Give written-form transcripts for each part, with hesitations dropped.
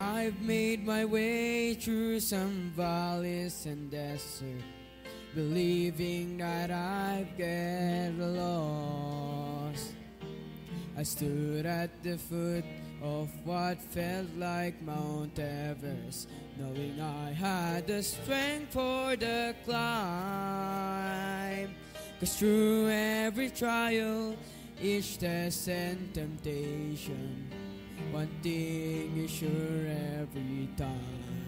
I've made my way through some valleys and desert, believing that I'd get lost. I stood at the foot of what felt like Mount Everest, knowing I had the strength for the climb. 'Cause through every trial, each test and temptation, one thing is sure every time.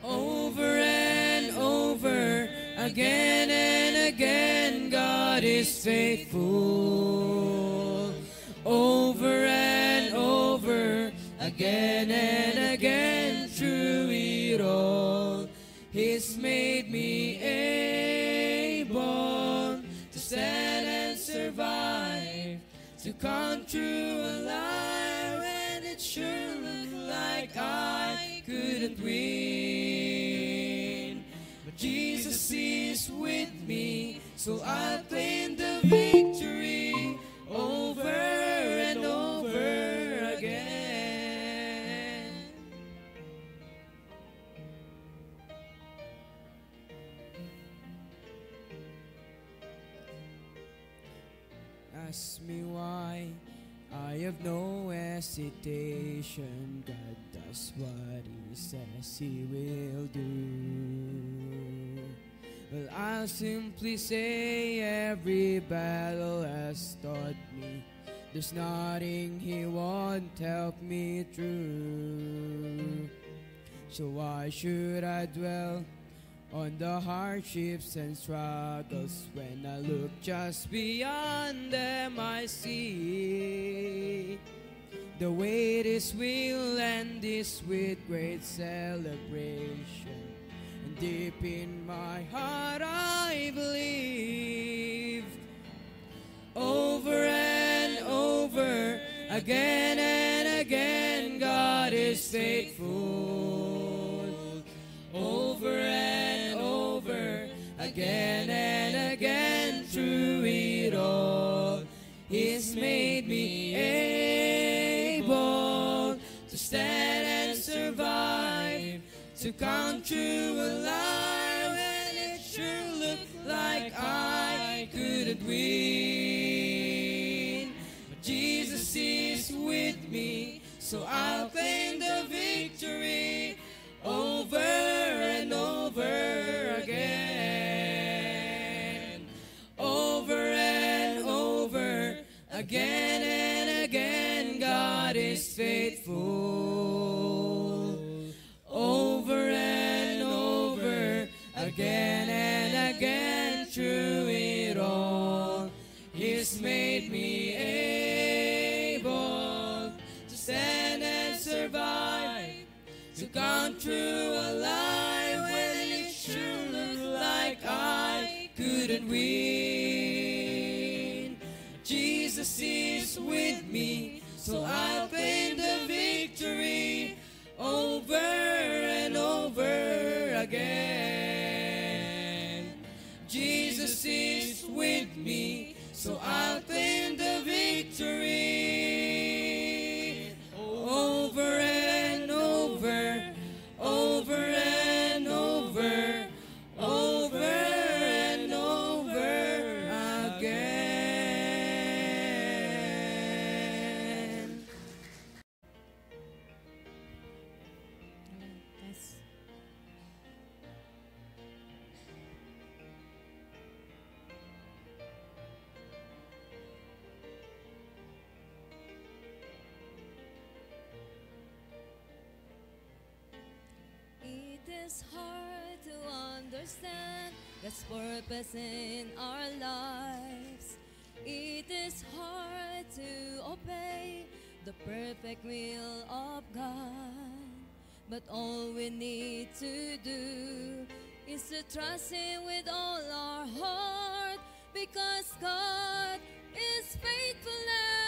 Over and over, again and again, God is faithful. Over and over, again and again, through it all, He's made me able to stand and survive, to come through alive, and it sure looked like I couldn't win. But Jesus is with me, so I'll claim the victory over and over again. Ask me why, I have no hesitation. God does what He says He will do. Well, I'll simply say every battle has taught me there's nothing He won't help me through. So why should I dwell on the hardships and struggles when I look just beyond them? I see the way this will end is with great celebration, and deep in my heart I believe. Over and over, again and again, God is faithful. Over and over, again and again, through it all, He's made me able to stand and survive, to come through alive, and it sure looked like I couldn't win. But Jesus is with me, so I'll claim the victory over and over again. Over and over, again and again, God is faithful. Over and over, again and again, through it all, He's made me able to stand and survive, to come through alive, when it sure looked like I couldn't win. Jesus is with me, so I'll claim the victory over and over again. Jesus is with me, so I'll claim the victory over and over, over and over, over and over again. Yes. It is hard to understand God's purpose in our lives. It is hard to obey the perfect will of God. But all we need to do is to trust Him with all our heart, because God is faithful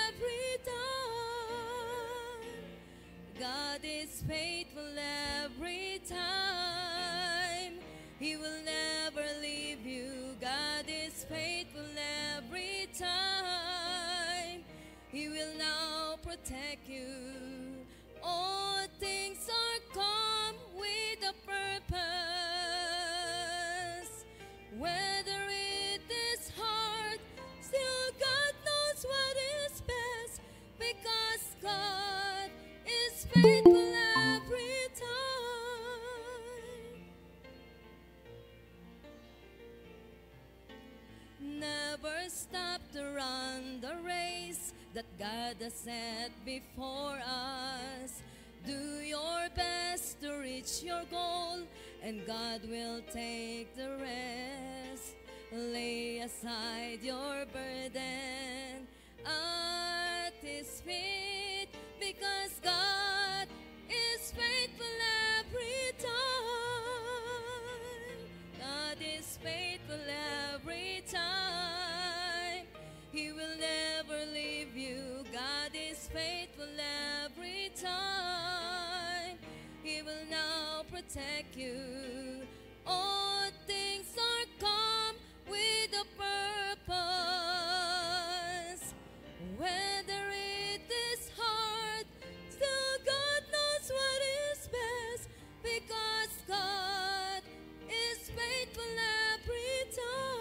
every time. God is faithful every time. He will never leave you. God is faithful every time. He will now protect you. Oh, stop to run the race that God has set before us. Do your best to reach your goal, and God will take the rest. Lay aside your burden at His feet, because God is faithful every time. God is faithful every time. He will never leave you. God is faithful every time. He will now protect you. All things are come with a purpose. Whether it is hard, still God knows what is best, because God is faithful every time.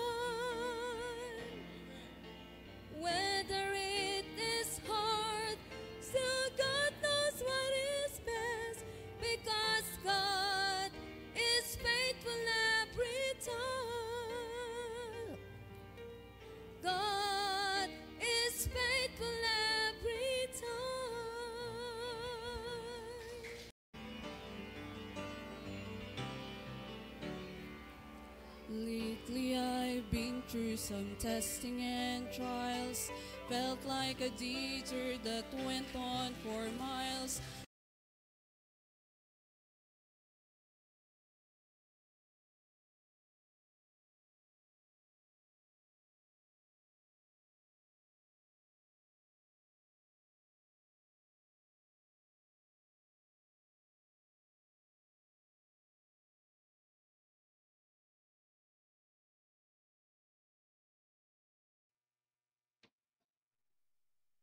Whether it is hard, still God knows what is best, because God is faithful every time. God is faithful every time. Lately I've been through some testing and trials. Felt like a detour that went on for miles.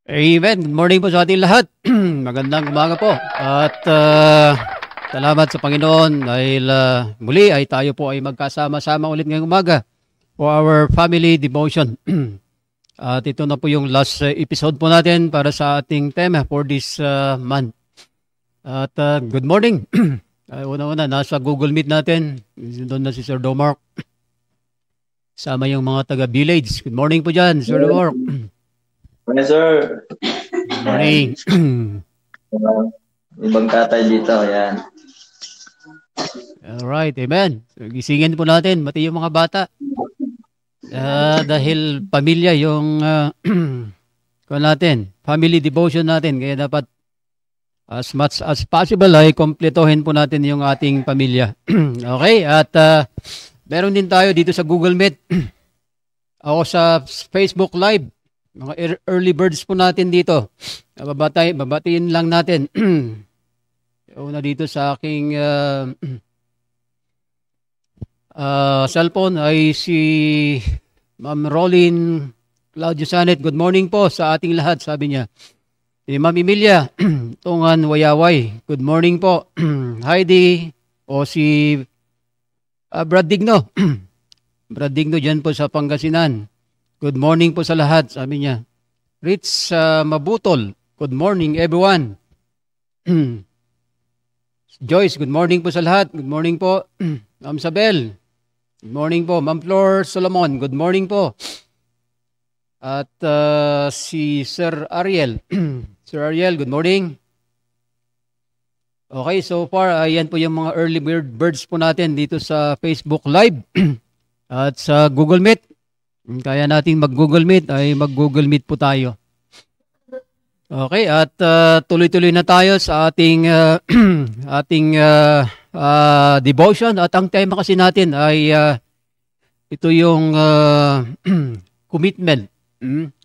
Amen. Good morning po sa ating lahat. Magandang umaga po. At salamat sa Panginoon dahil muli ay tayo po ay magkasama-sama ulit ngayong umaga for our family devotion. At ito na po yung last episode po natin para sa ating tema for this month. At good morning. Una-una, nasa Google Meet natin. Doon na si Sir Domark. Sama yung mga taga-village. Good morning po dyan, Sir Domark. Morning, sir. Good morning. Ibang tatay dito, yan. Alright, amen. So, gisingin po natin, pati yung mga bata. Dahil pamilya yung natin, family devotion natin. Kaya dapat as much as possible ay kompletohin po natin yung ating pamilya. Okay, at meron din tayo dito sa Google Meet. Ako sa Facebook Live. Mga early birds po natin dito. Babatiin lang natin. Una dito sa aking cellphone ay si Ma'am Rolin Claudio Sanet. Good morning po sa ating lahat, sabi niya. Si Ma'am Emilia Tungan Wayaway. Good morning po. Heidi o si Brad Digno. Brad Digno dyan po sa Pangasinan. Good morning po sa lahat, sabi niya. Rich Mabutol, good morning everyone. Joyce, good morning po sa lahat. Good morning po. Ma'am Sabel, good morning po. Ma'am Flor Solomon, good morning po. At si Sir Ariel. Sir Ariel, good morning. Okay, so far, ayan po yung mga early birds po natin dito sa Facebook Live at sa Google Meet. Kaya natin mag-Google Meet, ay mag-Google Meet po tayo. Okay, at tuloy-tuloy na tayo sa ating devotion. At ang tema kasi natin ay ito yung commitment.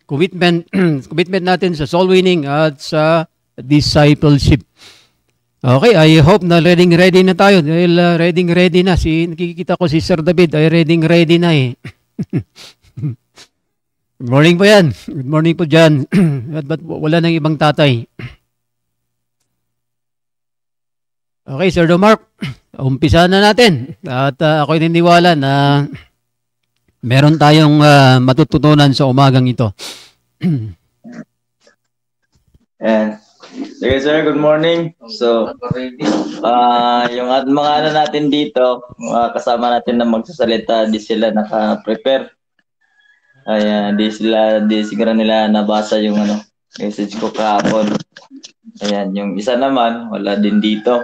Commitment natin sa soul winning at sa discipleship. Okay, I hope na ready na tayo. Dahil ready na. Nakikita ko si Sir David ay ready na eh. Good morning po yan. Good morning po dyan. Ba't wala nang ibang tatay? Okay, Sir Domark. Umpisa na natin. At ako'y niniwala na meron tayong matututunan sa umagang ito. And sige, sir, good morning. So, yung mga natin dito, mga kasama natin na magsasalita, di sila naka-prepare. Ayan, di siguro nila nabasa yung message ko kahapon. Ayan, yung isa naman, wala din dito.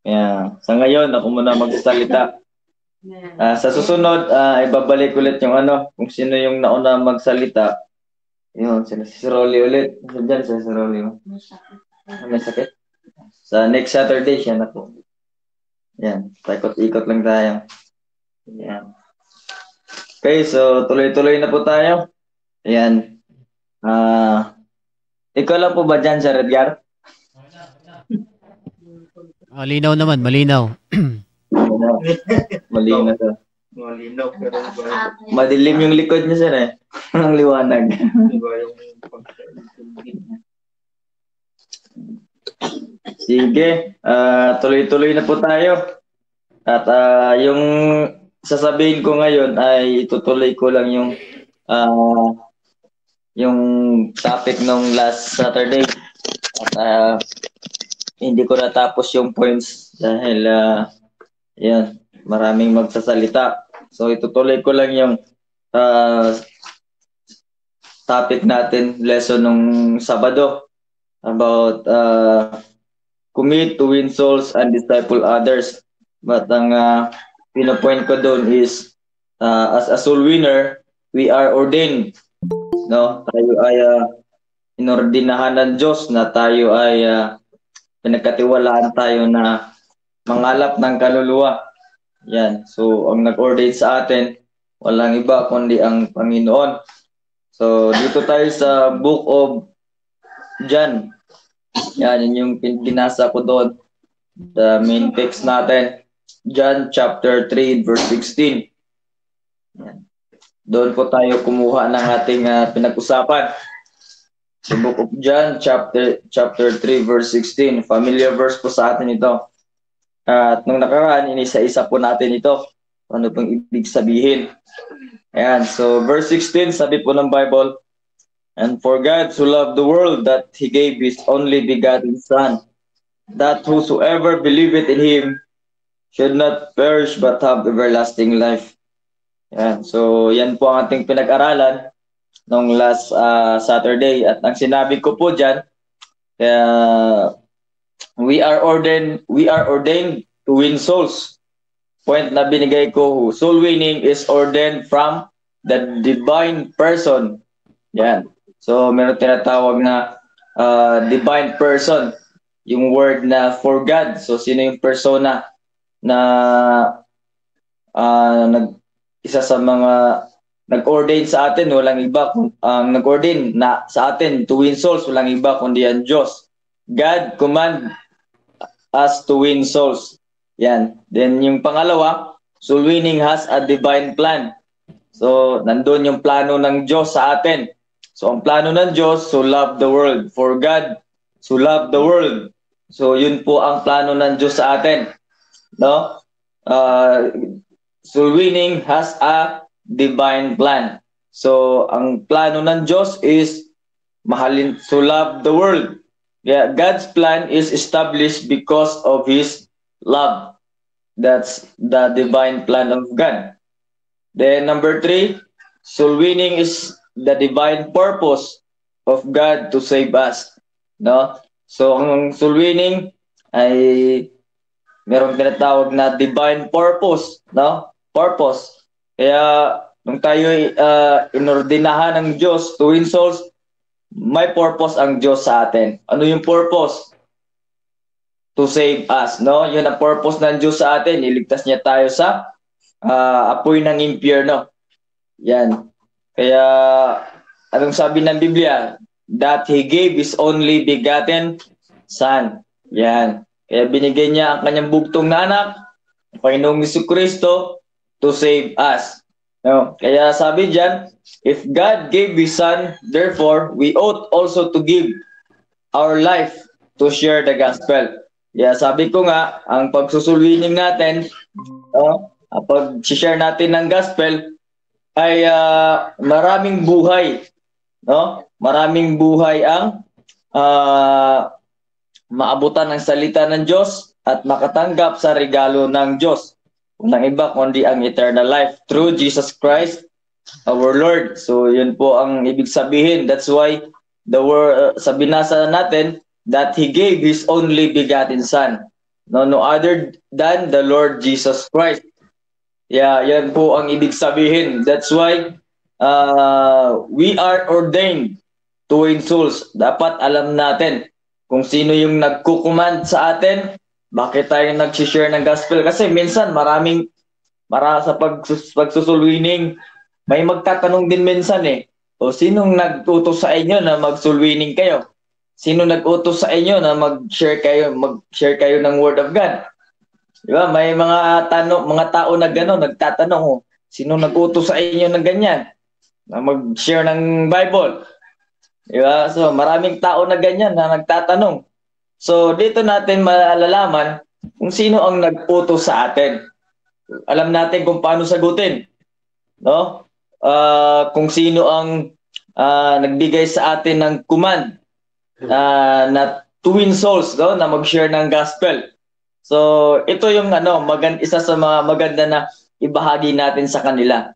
Kaya sa ngayon, ako muna magsasalita. Sa susunod, ibabalik ulit yung kung sino yung nauna magsalita. Yun, si Rolly ulit. Diyan si Rolly. May sakit? Sa next Saturday, siya na po. Yan, ikot-ikot lang tayo. Yan. Okay, so tuloy-tuloy na po tayo. Ayan. Ikaw lang po ba dyan, Sir Edgar? Malinaw naman, malinaw. Malinaw to. Malinaw, pero madilim yung likod niya, sir eh. Ang liwanag. Sige, tuloy-tuloy na po tayo. At yung sasabihin ko ngayon ay itutuloy ko lang yung topic nung last Saturday. At hindi ko natapos yung points dahil yan, maraming magsasalita. So itutuloy ko lang yung topic natin, lesson nung Sabado about commit to win souls and disciple others. But ang pinopoint ko doon is as a soul winner, we are ordained. No? Tayo ay inordinahan ng Diyos na tayo ay pinagkatiwalaan tayo na mangalap ng kaluluwa. Yan. So, ang nag-ordain sa atin, walang iba kundi ang Panginoon. So, dito tayo sa Book of John. Yan, yun yung binasa ko doon. The main text natin. John chapter 3 verse 16. Yan. Doon po tayo kumuha ng ating pinag-usapan. Sa Book of John chapter 3 verse 16. Familiar verse po sa atin ito. At nung nakaraan, inisa-isa po natin ito. Ano pong ibig sabihin. Ayan, so verse 16, sabi po ng Bible, and for God so loved the world that He gave His only begotten Son, that whosoever believeth in Him should not perish but have everlasting life. Ayan, so yan po ang ating pinag-aralan nung last Saturday. At ang sinabi ko po dyan, we are ordained to win souls. Point na binigay ko, soul winning is ordained from the divine person. Yan. So meron tinatawag na divine person, yung word na for God. So sino yung persona na isa sa mga nag-ordain sa atin, walang iba ang nag-ordain na sa atin to win souls, walang iba kundi ang Diyos. God command us to win souls. Yan. Then yung pangalawa, soul winning has a divine plan. So, nandun yung plano ng Diyos sa atin. So, ang plano ng Diyos, so love the world. For God, so love the world. So, yun po ang plano ng Diyos sa atin. No? Soul winning has a divine plan. So, ang plano ng Diyos is mahalin, so love the world. Yeah, God's plan is established because of His love. That's the divine plan of God. Then number 3, soul winning is the divine purpose of God to save us. No? So ang soul winning ay merong tinatawag na divine purpose, no? Purpose. Kaya nung tayo inordinahan ng Diyos to win souls, may purpose ang Diyos sa atin. Ano yung purpose? To save us, no? Yun ang purpose ng Diyos sa atin. Iligtas niya tayo sa apoy ng impyerno. Yan. Kaya, anong sabi ng Biblia? That He gave His only begotten Son. Yan. Kaya binigay niya ang kanyang bugtong na anak, Panginoong Jesucristo, to save us. No? Kaya sabi diyan, if God gave His Son, therefore, we ought also to give our life to share the gospel. Yeah, sabi ko nga, ang pagsusulwining natin, pag-share natin ng gospel, ay maraming buhay. No? Maraming buhay ang maabutan ng salita ng Diyos at makatanggap sa regalo ng Diyos. Walang iba kundi ang eternal life through Jesus Christ our Lord. So yun po ang ibig sabihin. That's why the word sa binasa natin that He gave His only begotten Son. No other than the Lord Jesus Christ. Yeah, yan po ang ibig sabihin. That's why we are ordained to win souls. Dapat alam natin kung sino yung nagkukumand sa atin, bakit tayo nag-share ng gospel. Kasi minsan sa pagsusulwining, may magtatanong din minsan o sinong nag-utos sa inyo na mag-soul-winning kayo? Sino nag-utos sa inyo na mag-share kayo ng Word of God? Di ba? May mga tao na gano'n, nagtatanong, sino nag-utos sa inyo ng ganyan? Na mag-share ng Bible. Di ba? So, maraming tao na ganyan na nagtatanong. So, dito natin malalaman kung sino ang nag-utos sa atin. Alam natin kung paano sagutin. No? Kung sino ang nagbigay sa atin ng command na to win souls, no? Na mag-share ng gospel. So, ito yung isa sa mga maganda na ibahagi natin sa kanila.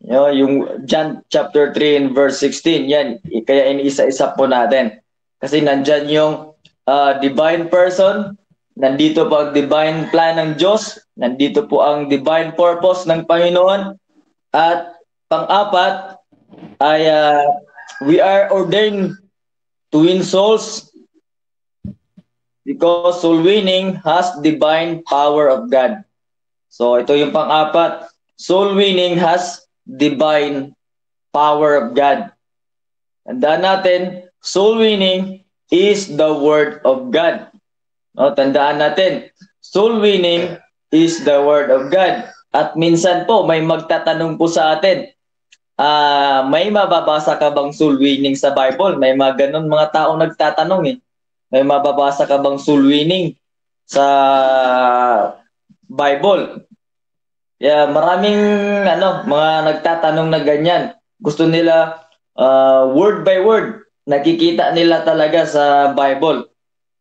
Yung John chapter 3 and verse 16, yan. Kaya iniisa-isa po natin. Kasi nandyan yung divine person, nandito po ang divine plan ng Diyos, nandito po ang divine purpose ng Panginoon, at pang-apat ay we are ordained to win souls because soul winning has divine power of God. So ito yung pang-apat. Soul winning has divine power of God. Tandaan natin, soul winning is the word of God. No, tandaan natin, soul winning is the word of God. At minsan po, may magtatanong po sa atin, may mababasa ka bang soul winning sa Bible? May mga ganun mga tao nagtatanong May mababasa ka bang soul winning sa Bible? Yeah, maraming mga nagtatanong na ganyan. Gusto nila word by word, nakikita nila talaga sa Bible.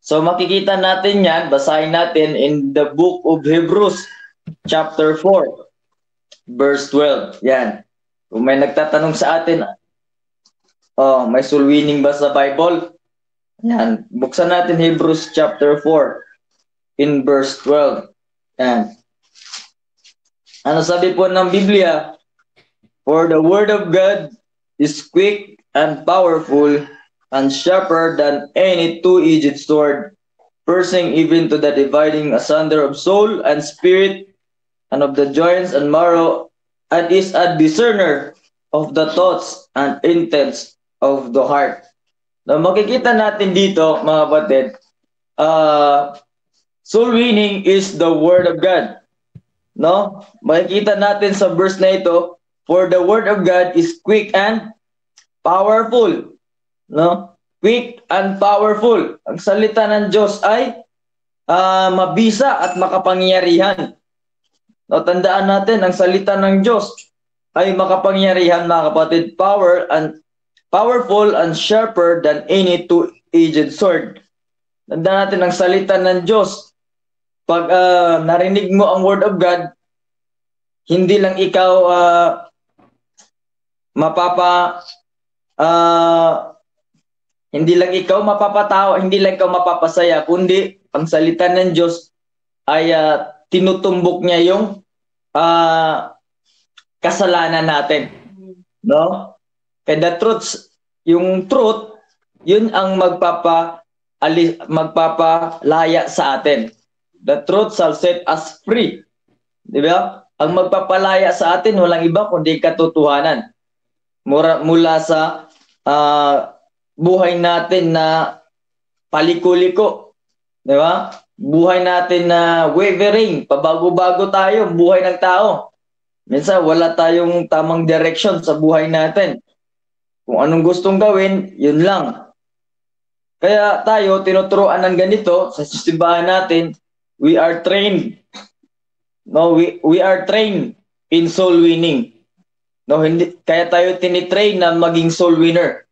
So makikita natin yan, basahin natin in the book of Hebrews chapter 4 verse 12. Yan. Kung may nagtatanong sa atin, may soul winning ba sa Bible? Yan. Buksan natin Hebrews chapter 4 in verse 12. Yan. Ano sabi po ng Biblia? For the word of God is quick and powerful and sharper than any two-edged sword, piercing even to the dividing asunder of soul and spirit and of the joints and marrow, and is a discerner of the thoughts and intents of the heart. Now, makikita natin dito, mga kapatid, soul winning is the word of God. No? Makikita natin sa verse na ito, for the word of God is quick and powerful. No? Quick and powerful. Ang salita ng Diyos ay mabisa at makapangyarihan. No, tandaan natin, ang salita ng Diyos ay makapangyarihan, mga kapatid, powerful and sharper than any two-edged sword. Tandaan natin, ang salita ng Diyos, pag narinig mo ang word of God, hindi lang ikaw mapapatawa, hindi lang ikaw mapapasaya, kundi ang salita ng Diyos ay tinutumbok niya yung kasalanan natin. No? Kaya the truth, yung truth, yun ang magpapalaya sa atin. The truth shall set us free. Di ba? Ang magpapalaya sa atin, walang iba kundi katotohanan. Mula sa buhay natin na paliko-liko. Di ba? Buhay natin na wavering, pabago-bago tayo, buhay ng tao. Minsan wala tayong tamang direction sa buhay natin. Kung anong gustong gawin, yun lang. Kaya tayo, tinuturuan ng ganito sa simbahan natin, we are trained. No, we are trained in soul winning. No, kaya tayo tinitrain na maging soul winner.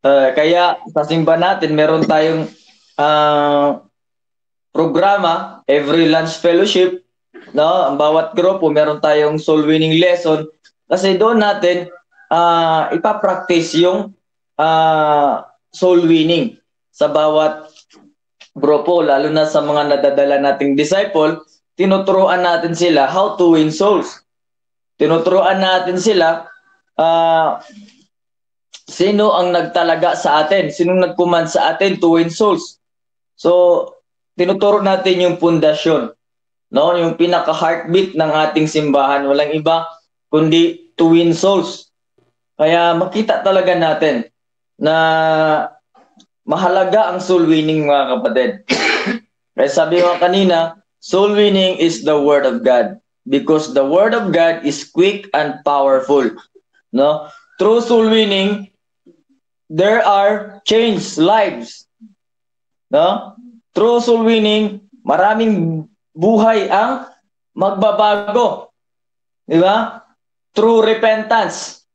Kaya sa simbahan natin, meron tayong programa, every lunch fellowship, no, ang bawat grupo meron tayong soul winning lesson kasi doon natin ipapractice yung soul winning sa bawat grupo, lalo na sa mga nadadala nating disciple. Tinuturuan natin sila how to win souls. Tinuturuan natin sila sino ang nagtalaga sa atin, sinong nag-command sa atin to win souls. So, tinuturo natin yung pundasyon, no? Yung pinaka-heartbeat ng ating simbahan, walang iba kundi to win souls. Kaya makita talaga natin na mahalaga ang soul winning, mga kapatid. Kaya sabi ko kanina, soul winning is the word of God because the word of God is quick and powerful. No? Through soul winning, there are changed lives. No? Through soul winning, maraming buhay ang magbabago. Di ba? Through repentance.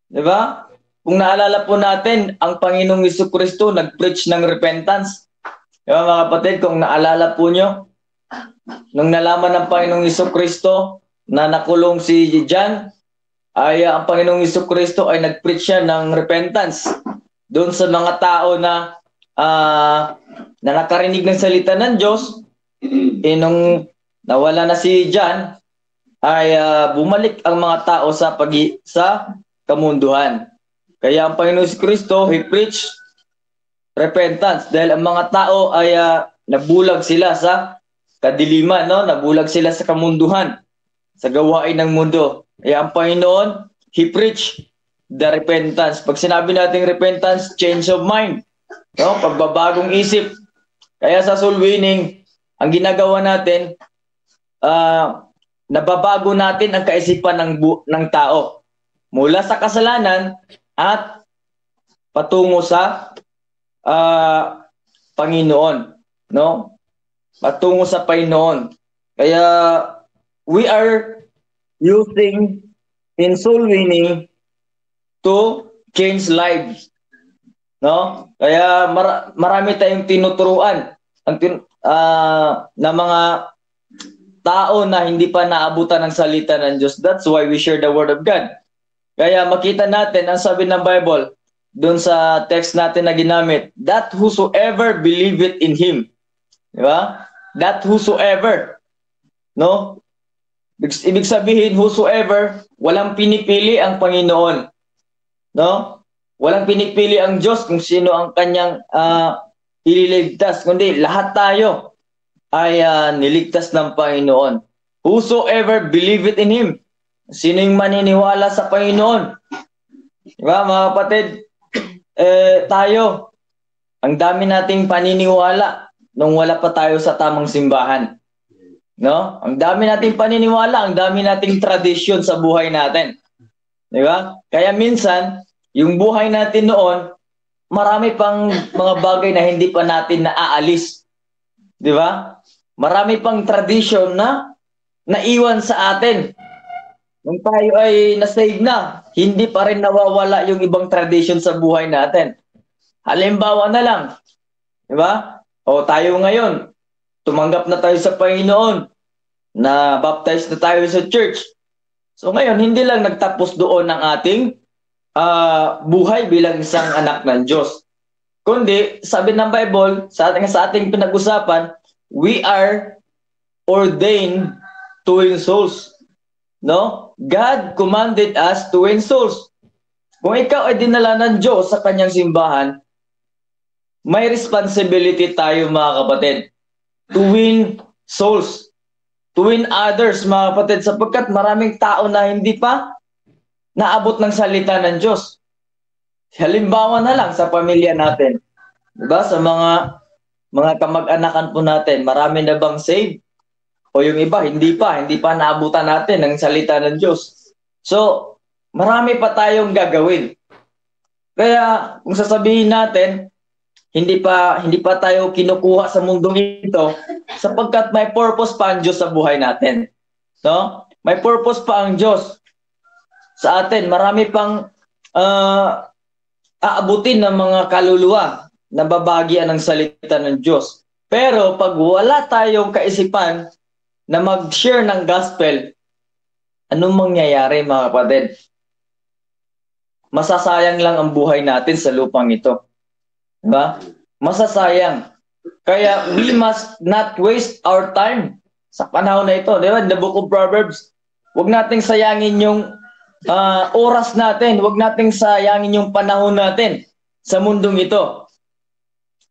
Di ba? Kung naalala po natin, ang Panginoong Jesucristo nag-preach ng repentance. Di ba, mga kapatid, kung naalala po nyo, nung nalaman ng Panginoong Jesucristo na nakulong si John, ay ang Panginoong Jesucristo ay nag-preach siya ng repentance doon sa mga tao na nakarinig ng salita ng Diyos. Nung nawala na si John, ay bumalik ang mga tao sa kamunduhan. Kaya ang Panginoon Jesucristo, He preached repentance dahil ang mga tao ay nabulag sila sa kadiliman, no? Nabulag sila sa kamunduhan, sa gawain ng mundo. Kaya ang Panginoon, He preached the repentance. Pag sinabi natin repentance, change of mind, no? Pagbabagong isip. Kaya sa soul winning, ang ginagawa natin, nababago natin ang kaisipan ng tao mula sa kasalanan at patungo sa Panginoon, no? Patungo sa Panginoon. Kaya we are using in soul winning to change lives, no? Kaya marami tayong tinuturuan na mga tao na hindi pa naabutan ng salita ng Diyos. That's why we share the word of God. Kaya makita natin ang sabi ng Bible doon sa text natin na ginamit, that whosoever believeth in Him. Di ba? That whosoever. No? Ibig sabihin, whosoever, walang pinipili ang Panginoon. No? Walang pinipili ang Diyos kung sino ang kanyang ililigtas. Kundi lahat tayo ay niligtas ng Panginoon. Whosoever believeth in Him. Sino yung maniniwala sa Panginoon? Diba, mga kapatid? Tayo, ang dami nating paniniwala nung wala pa tayo sa tamang simbahan. No? Ang dami nating paniniwala, ang dami nating tradisyon sa buhay natin. Diba? Kaya minsan, yung buhay natin noon, marami pang mga bagay na hindi pa natin naaalis. Diba? Marami pang tradisyon na naiwan sa atin. Nung tayo ay na-save na, hindi pa rin nawawala yung ibang tradition sa buhay natin. Halimbawa na lang, di ba? O tayo ngayon, tumanggap na tayo sa Panginoon, na baptized na tayo sa church. So ngayon, hindi lang nagtapos doon ang ating buhay bilang isang anak ng Diyos. Kundi, sabi ng Bible, sa ating pinag-usapan, we are ordained to win souls. No? God commanded us to win souls. Kung ikaw ay dinala ng Diyos sa kanyang simbahan, may responsibility tayo, mga kapatid, to win souls, to win others, mga kapatid, sapagkat maraming tao na hindi pa naabot ng salita ng Diyos. Halimbawa na lang sa pamilya natin. Diba? Sa mga kamag-anakan po natin, marami na bang saved? O yung iba, hindi pa naabutan natin ng salita ng Diyos. So, marami pa tayong gagawin. Kaya, kung sasabihin natin, hindi pa tayo kinukuha sa mundong ito, sapagkat may purpose pa ang Diyos sa buhay natin. No? May purpose pa ang Diyos sa atin. Marami pang aabutin ng mga kaluluwa na babagyan ng salita ng Diyos. Pero, pag wala tayong kaisipan na mag-share ng gospel, anong mangyayari, mga kapatid? masasayang lang ang buhay natin sa lupang ito. Diba? Masasayang. Kaya we must not waste our time sa panahon na ito. Diba? In the book of Proverbs, huwag nating sayangin yung oras natin. Huwag nating sayangin yung panahon natin sa mundong ito.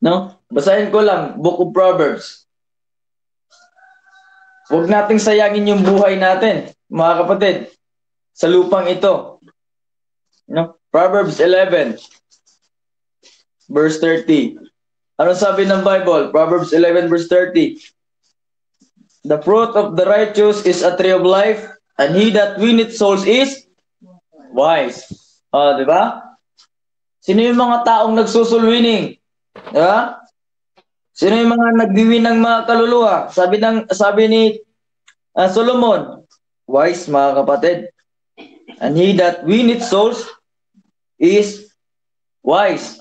No? Basahin ko lang, book of Proverbs. Huwag nating sayangin yung buhay natin, mga kapatid, sa lupang ito. No? Proverbs 11, verse 30. Ano sabi ng Bible? Proverbs 11, verse 30. The fruit of the righteous is a tree of life, and he that winneth souls is wise. Di ba? Sino yung mga taong nagsusulwining? Di ba? Sino yung mga nagdiwin ng mga kaluluwa? Sabi ni Solomon, wise, mga kapatid. And he that winneth souls is wise.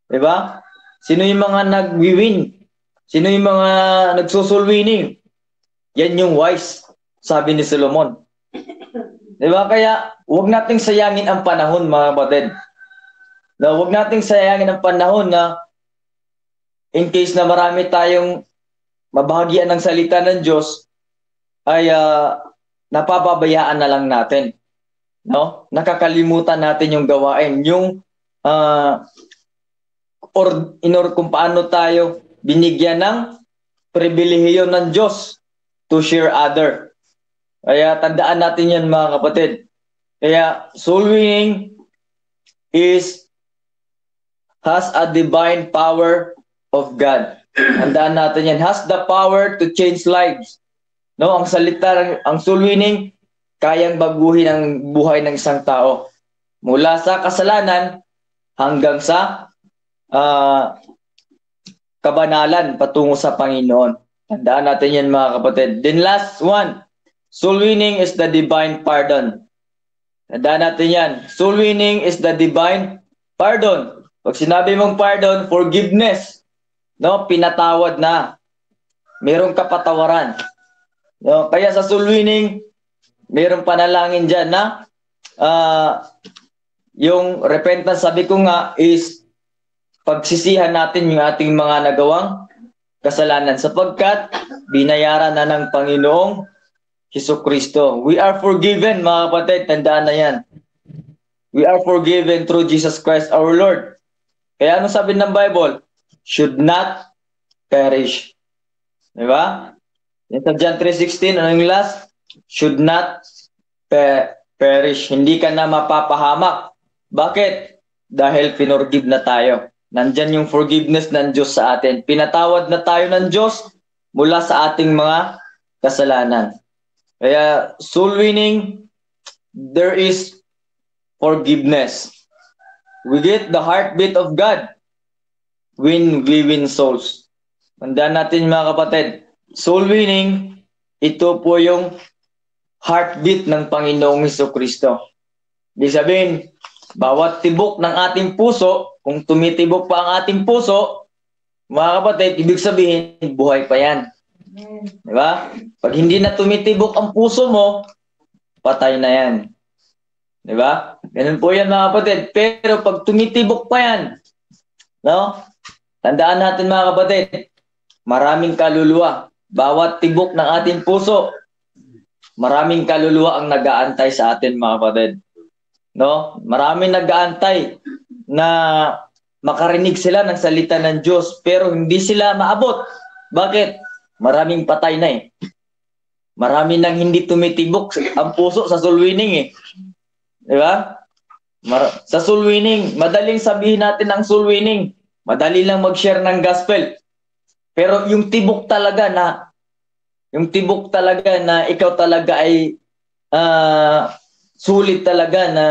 Diba? Sino yung mga nagwiwin? Sino yung mga nagsusulwining? Yan yung wise, sabi ni Solomon. Diba? Kaya, huwag nating sayangin ang panahon, mga kapatid. Huwag nating sayangin ang panahon na in case na marami tayong mabahagian ng salita ng Diyos, ay napapabayaan na lang natin. No? Nakakalimutan natin yung gawain. Yung kung paano tayo binigyan ng pribilehiyo ng Diyos to share other. Kaya tandaan natin yan, mga kapatid. Kaya soul winning has a divine power of God. Tandaan natin yan. Has the power to change lives. No, ang salita, ang soul winning, kayang baguhin ang buhay ng isang tao. Mula sa kasalanan hanggang sa kabanalan patungo sa Panginoon. Tandaan natin yan, mga kapatid. Then last one, soul winning is the divine pardon. Tandaan natin yan. Soul winning is the divine pardon. Pag sinabi mong pardon, forgiveness. No, pinatawad na. Merong kapatawaran. No, kaya sa soul winning, merong panalangin dyan na yung repentance, sabi ko nga, is pagsisihan natin yung ating mga nagawang kasalanan sapagkat binayaran na ng Panginoong Jesucristo. We are forgiven, mga kapatid. Tandaan na yan. We are forgiven through Jesus Christ our Lord. Kaya ano sabi ng Bible? Should not perish. Diba? Sa John 3:16, ano yung last? Should not perish. Hindi ka na mapapahamak. Bakit? Dahil pinorgive na tayo. Nandyan yung forgiveness ng Diyos sa atin. Pinatawad na tayo ng Diyos mula sa ating mga kasalanan. Kaya soul winning, there is forgiveness. We get the heartbeat of God when we win souls. Tandaan natin, mga kapatid, soul winning, ito po yung heartbeat ng Panginoong Jesucristo. Ibig sabihin, bawat tibok ng ating puso, kung tumitibok pa ang ating puso, mga kapatid, ibig sabihin, buhay pa yan. Diba? Pag hindi na tumitibok ang puso mo, patay na yan. Diba? Ganun po yan, mga kapatid. Pero pag tumitibok pa yan, no? Tandaan natin, mga kapatid, maraming kaluluwa. Bawat tibok ng ating puso, maraming kaluluwa ang nag-aantay sa atin, mga kapatid. No? Maraming nag-aantay na makarinig sila ng salita ng Diyos, pero hindi sila maabot. Bakit? Maraming patay na eh. Marami nang hindi tumitibok ang puso sa soul winning eh. Diba? Sa soul winning, madaling sabihin natin ang soul winning. Madali lang mag-share ng gospel. Pero yung tibok talaga na ikaw talaga ay sulit talaga na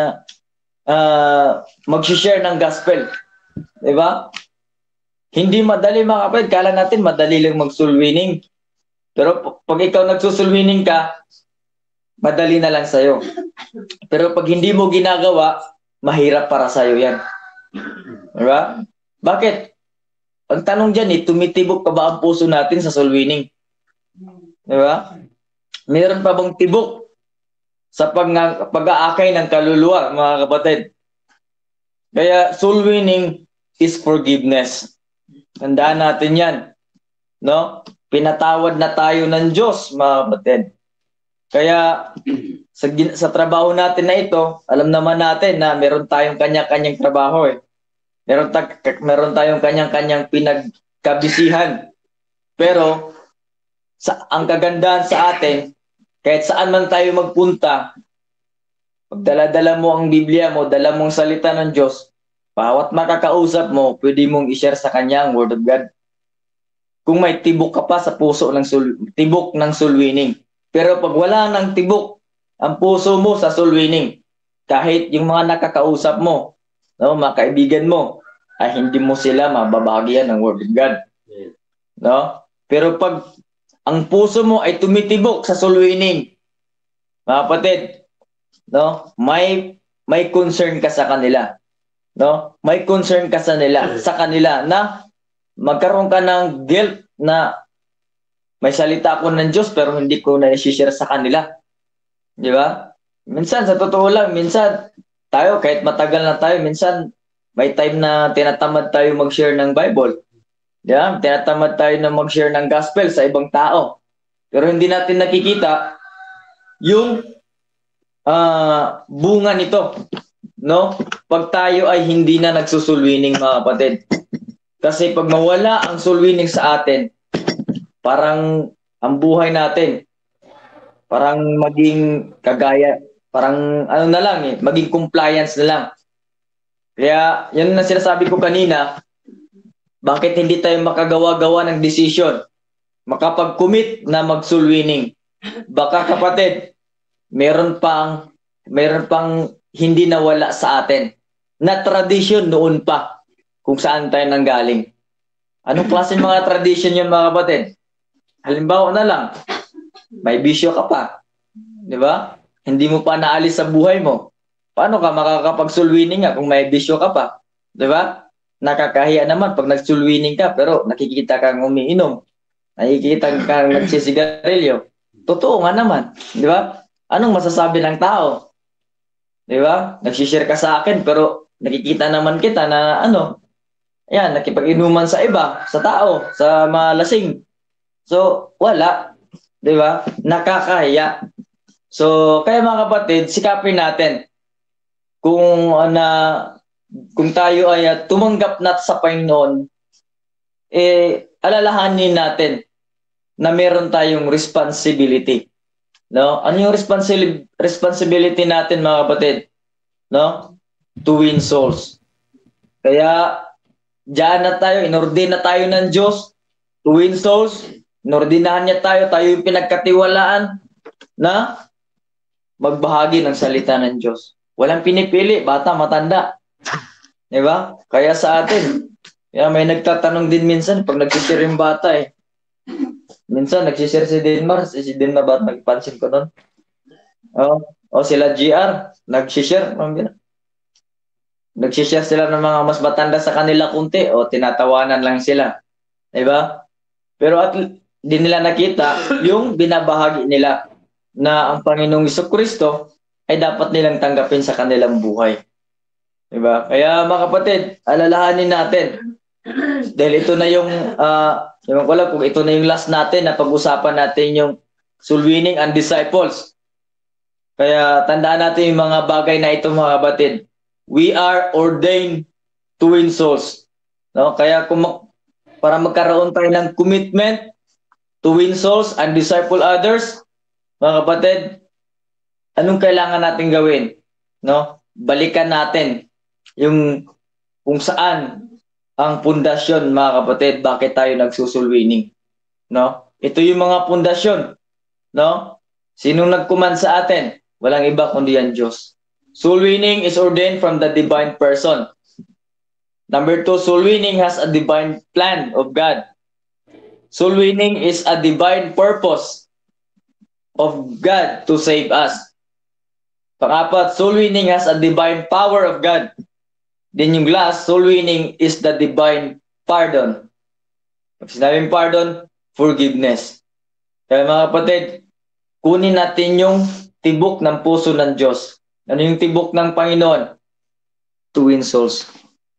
mag-share ng gospel. Diba? Hindi madali, mga kapatid. Kala natin madali lang mag-soul winning. Pero pag ikaw nag-soul winning ka, madali na lang sa'yo. Pero pag hindi mo ginagawa, mahirap para sa'yo yan. Diba? Bakit? Ang tanong dyan tumitibok pa ba ang puso natin sa soul winning? Diba? Meron pa bang tibok sa pag-aakay ng kaluluwa, mga kapatid. Kaya soul winning is forgiveness. Tandaan natin yan. No? Pinatawad na tayo ng Diyos, mga kapatid. Kaya sa trabaho natin na ito, alam naman natin na meron tayong kanya-kanyang trabaho eh. Meron tayong kanya-kanyang pinagkabisihan. Pero ang kagandahan sa atin, kahit saan man tayo magpunta, pag dala-dala mo ang Biblia mo, dala mong salita ng Diyos, bawat makakausap mo, pwede mong i-share sa kanya ang Word of God. Kung may tibok ka pa sa puso ng tibok ng soul winning. Pero pag wala ng tibok ang puso mo sa soul winning, kahit yung mga nakakausap mo, no, mga kaibigan mo, ay hindi mo sila mababagyan ng Word of God. No? Pero pag ang puso mo ay tumitibok sa soul winning, mga kapatid, no, may concern ka sa kanila. No? May concern ka sa kanila na magkaroon ka ng guilt na may salita ako ng Diyos pero hindi ko na i-share sa kanila. Di ba? Minsan, sa totoo lang, minsan tayo, kahit matagal na tayo, minsan may time na tinatamad tayo mag-share ng Bible. Di ba? Tinatamad tayo na mag-share ng gospel sa ibang tao. Pero hindi natin nakikita yung bunga nito. No? Pag tayo ay hindi na nagsusulwining, mga kapatid. Kasi pag mawala ang soul winning sa atin, parang ang buhay natin, parang maging kagaya, parang ano na lang eh, maging compliance na lang. Kaya yan na sinasabi ko kanina, bakit hindi tayo makagawa-gawa ng decision, makapag-commit na mag-soul winning. Baka kapatid, meron pang hindi nawala sa atin na tradition noon pa kung saan tayo nanggaling. Anong klase mga tradition yun, mga kapatid? Halimbawa na lang, may bisyo ka pa. Di ba? Hindi mo pa naalis sa buhay mo. Paano ka makakapag-soul winning kung may bisyo ka pa? Di ba? Nakakahiya naman pag nag-soul winning ka pero nakikita kang umiinom. Nakikita kang nagsisigarilyo. Totoo nga naman. Di ba? Anong masasabi ng tao? Di ba? Nagsishare ka sa akin pero nakikita naman kita na yan, nakipag-inuman sa iba, sa tao, sa malasing. So, wala. Di ba? Nakakahiya. So, kaya mga kapatid, sikapin natin kung tayo ay tumanggap na sa Panginoon, alalahanin natin na meron tayong responsibility. No? Ano yung responsibility natin, mga kapatid? No? To win souls. Kaya, diyan na tayo, inordin na tayo ng Diyos to win souls. Inordinahan niya tayo yung pinagkatiwalaan na magbahagi ng salita ng Diyos. Walang pinipili, bata, matanda. Diba? Kaya sa atin, may nagtatanong din minsan pag nagsishare yung bata eh. Minsan nagsishare si Denmar ba? Nagpansin ko nun. Sila GR, nagsishare. Nagsishare sila ng mga mas matanda sa kanila kunti o tinatawanan lang sila. Diba? Pero di nila nakita yung binabahagi nila na ang Panginoong Jesucristo ay dapat nilang tanggapin sa kanilang buhay. Diba? Kaya mga kapatid, alalahanin natin. Dahil ito na yung, ewan ko lang kung ito na yung last natin na pag-usapan natin yung soul winning and disciples. Kaya tandaan natin yung mga bagay na ito, mga kapatid. We are ordained to win souls. No? Kaya para magkaroon tayo ng commitment to win souls and disciple others, mga kapatid, anong kailangan natin gawin? No? Balikan natin yung kung saan ang pundasyon, mga kapatid, bakit tayo nagsusoul winning. No? Ito yung mga pundasyon. No? Sinong nag-command sa atin? Walang iba kundi ang Diyos. Soul winning is ordained from the divine person. Number 2, soul winning has a divine plan of God. Soul winning is a divine purpose of God to save us. Pang-apat, soul winning has a divine power of God. Then yung last, soul winning is the divine pardon. Pag sinabing pardon, forgiveness. Kaya mga kapatid, kunin natin yung tibok ng puso ng Diyos. Ano yung tibok ng Panginoon? To win souls.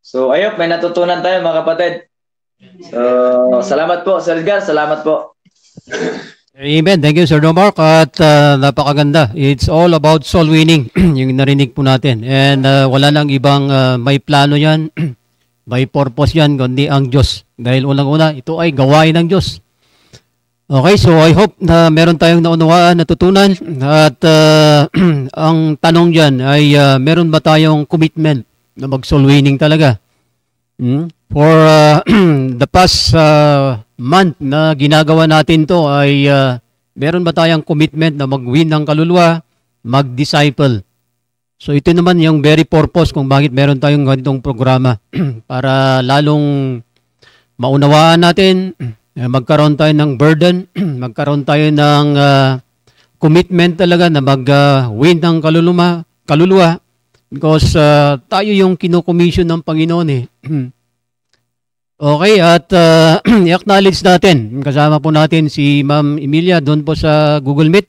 So, ayun, may natutunan tayo mga kapatid. So, salamat po, Sir Edgar. Salamat po. Amen. Thank you, Sir Mark. At napakaganda. It's all about soul winning. Yung narinig po natin. And wala nang ibang may plano yan. May purpose yan, kundi ang Diyos. Dahil unang-una, ito ay gawain ng Diyos. Okay, so I hope na meron tayong naunawaan, natutunan. At ang tanong dyan ay meron ba tayong commitment na mag-soul winning talaga? For the past month na ginagawa natin to ay meron ba tayong commitment na mag-win ng kaluluwa, mag-disciple? So ito naman yung very purpose kung bakit meron tayong ganitong programa para lalong maunawaan natin, magkaroon tayo ng burden, magkaroon tayo ng commitment talaga na mag-win ng kaluluwa because tayo yung kinokomission ng Panginoon eh. Okay, at i-acknowledge natin, kasama po natin si Ma'am Emilia doon po sa Google Meet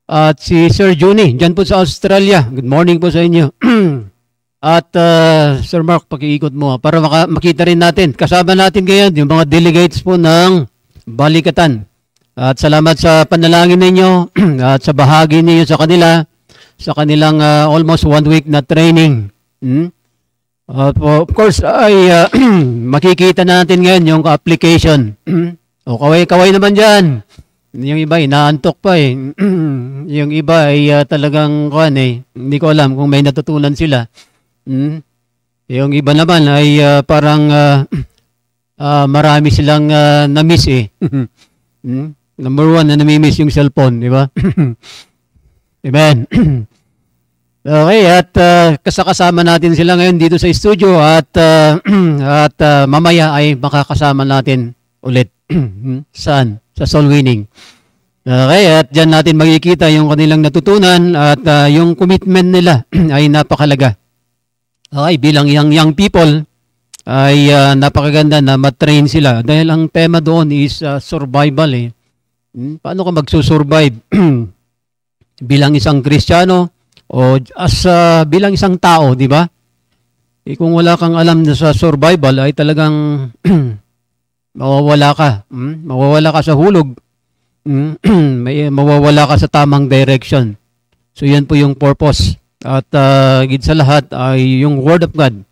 at si Sir Juni, dyan po sa Australia. Good morning po sa inyo. At Sir Mark, pakiikot mo para makita rin natin. Kasama natin ngayon yung mga delegates po ng Balikatan. At salamat sa panalangin ninyo at sa bahagi ninyo sa kanila, sa kanilang almost 1 week na training. Of course, ay makikita natin ngayon yung application. O kaway-kaway naman dyan. Yung iba, inaantok pa eh. Yung iba ay talagang, hindi ko alam kung may natutunan sila. Yung iba naman ay parang marami silang na-miss eh. Number one na nami-miss yung cellphone, di ba? Amen. Okay, at kasama natin sila ngayon dito sa studio at mamaya ay makakasama natin ulit. Saan? Sa soul winning. Okay, at dyan natin makikita yung kanilang natutunan at yung commitment nila ay napakalaga. Okay, bilang young people ay napakaganda na matrain sila dahil ang tema doon is survival eh. Paano ka magsusurvive bilang isang Kristiyano o bilang isang tao, di ba? Kung wala kang alam na sa survival ay talagang mawawala ka. Mawawala ka sa hulog. Mawawala ka sa tamang direction. So yan po yung purpose. At higit sa lahat ay yung Word of God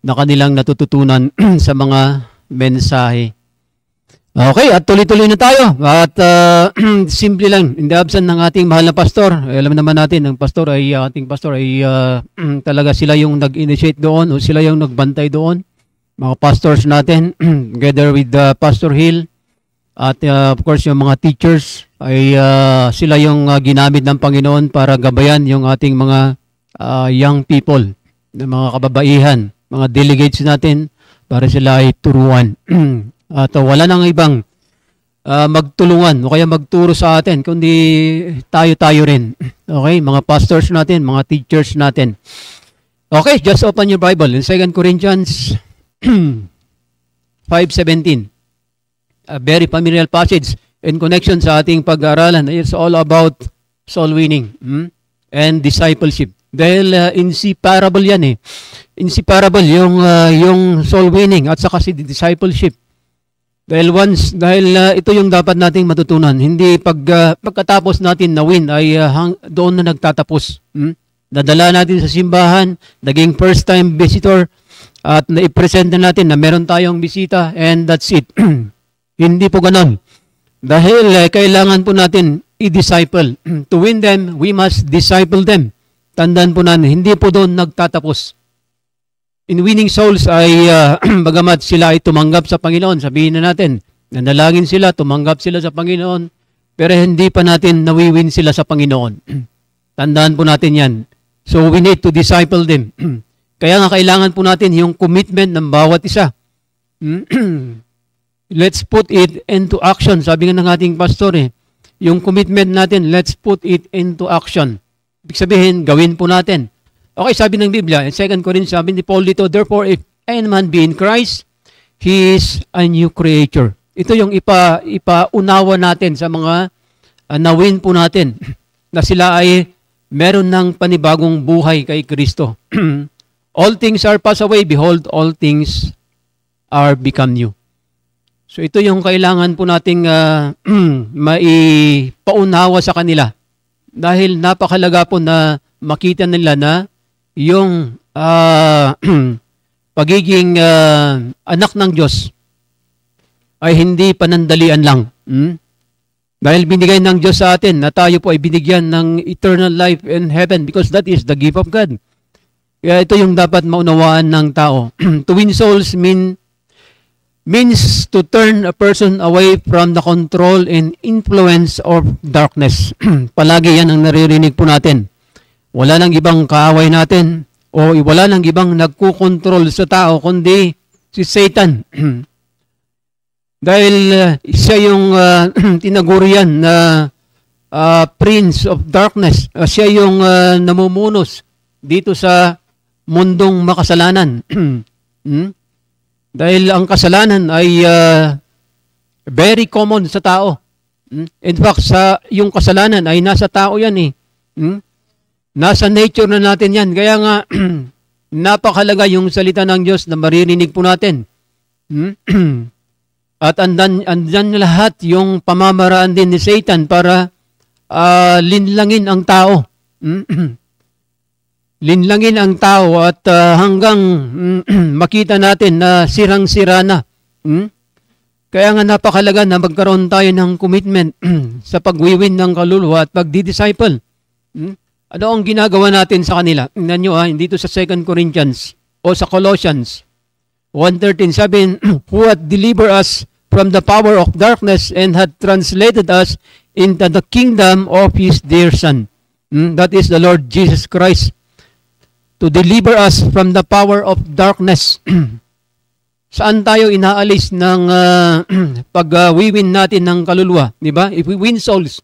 na kanilang natututunan sa mga mensahe. Okay, at tuloy-tuloy na tayo. At simple lang, in the absence ng ating mahal na pastor, alam naman natin, ang ating pastor ay talaga sila yung nag-initiate doon o sila yung nagbantay doon. Mga pastors natin, together with Pastor Hill, at of course yung mga teachers, ay sila yung ginamit ng Panginoon para gabayan yung ating mga young people, mga kababaihan, mga delegates natin, para sila ay turuan. At wala nang ibang magtulungan o kaya magturo sa atin, kundi tayo-tayo rin. Okay, mga pastors natin, mga teachers natin. Okay, just open your Bible in 2 Corinthians 5:17. A very familiar passage in connection sa ating pag-aaralan. It's all about soul winning and discipleship. Dahil inseparable yan eh. Inseparable yung soul winning at saka si discipleship. Dahil ito yung dapat nating matutunan. Hindi pagkatapos natin na win ay doon na nagtatapos. Nadala natin sa simbahan, naging first time visitor, at na-present na natin na meron tayong bisita and that's it. Hindi po ganon. Dahil kailangan po natin i-disciple. To win them, we must disciple them. Tandaan po natin, hindi po doon nagtatapos. In winning souls ay bagamat sila ay tumanggap sa Panginoon, sabihin na natin, nanalangin sila, tumanggap sila sa Panginoon, pero hindi pa natin nawiwin sila sa Panginoon. Tandaan po natin yan. So we need to disciple them. Kaya nga kailangan po natin yung commitment ng bawat isa. Let's put it into action. Sabi nga ng ating pastor yung commitment natin, let's put it into action. Ibig sabihin, gawin po natin. Okay, sabi ng Biblia, in 2 Corinthians, sabi ni Paul dito, therefore, if any man be in Christ, he is a new creature. Ito yung ipaunawa natin sa mga nawin po natin. na sila ay meron ng panibagong buhay kay Kristo. All things are passed away, behold, all things are become new. So ito yung kailangan po nating maipaunawa sa kanila. Dahil napakalaga po na makita nila na yung pagiging anak ng Diyos ay hindi panandalian lang. Dahil binigay ng Diyos sa atin na tayo po ay binigyan ng eternal life in heaven because that is the gift of God. Kaya ito yung dapat maunawaan ng tao. To win souls means to turn a person away from the control and influence of darkness. Palagi yan ang naririnig po natin. Wala nang ibang kaaway natin o wala nang ibang nagkukontrol sa tao kundi si Satan. Dahil siya yung tinagurian na Prince of Darkness. Siya yung namumunos dito sa mundong makasalanan. Dahil ang kasalanan ay very common sa tao. In fact, yung kasalanan ay nasa tao yan eh. Nasa nature na natin yan. Kaya nga, napakalaga yung salita ng Diyos na maririnig po natin. At andyan lahat yung pamamaraan din ni Satan para linlangin ang tao. Linlangin ang tao at hanggang makita natin na sirang-sira na. Kaya nga napakalaga na magkaroon tayo ng commitment sa pagwiwin ng kaluluwa at pagdi-disciple. Ano ang ginagawa natin sa kanila? Tingnan nyo dito sa 2 Corinthians o sa Colossians 1:13, sabi, who had delivered us from the power of darkness and had translated us into the kingdom of His dear Son. That is the Lord Jesus Christ. To deliver us from the power of darkness. Saan tayo inaalis ng pag-wiwin natin ng kaluluwa? Diba? If we win souls,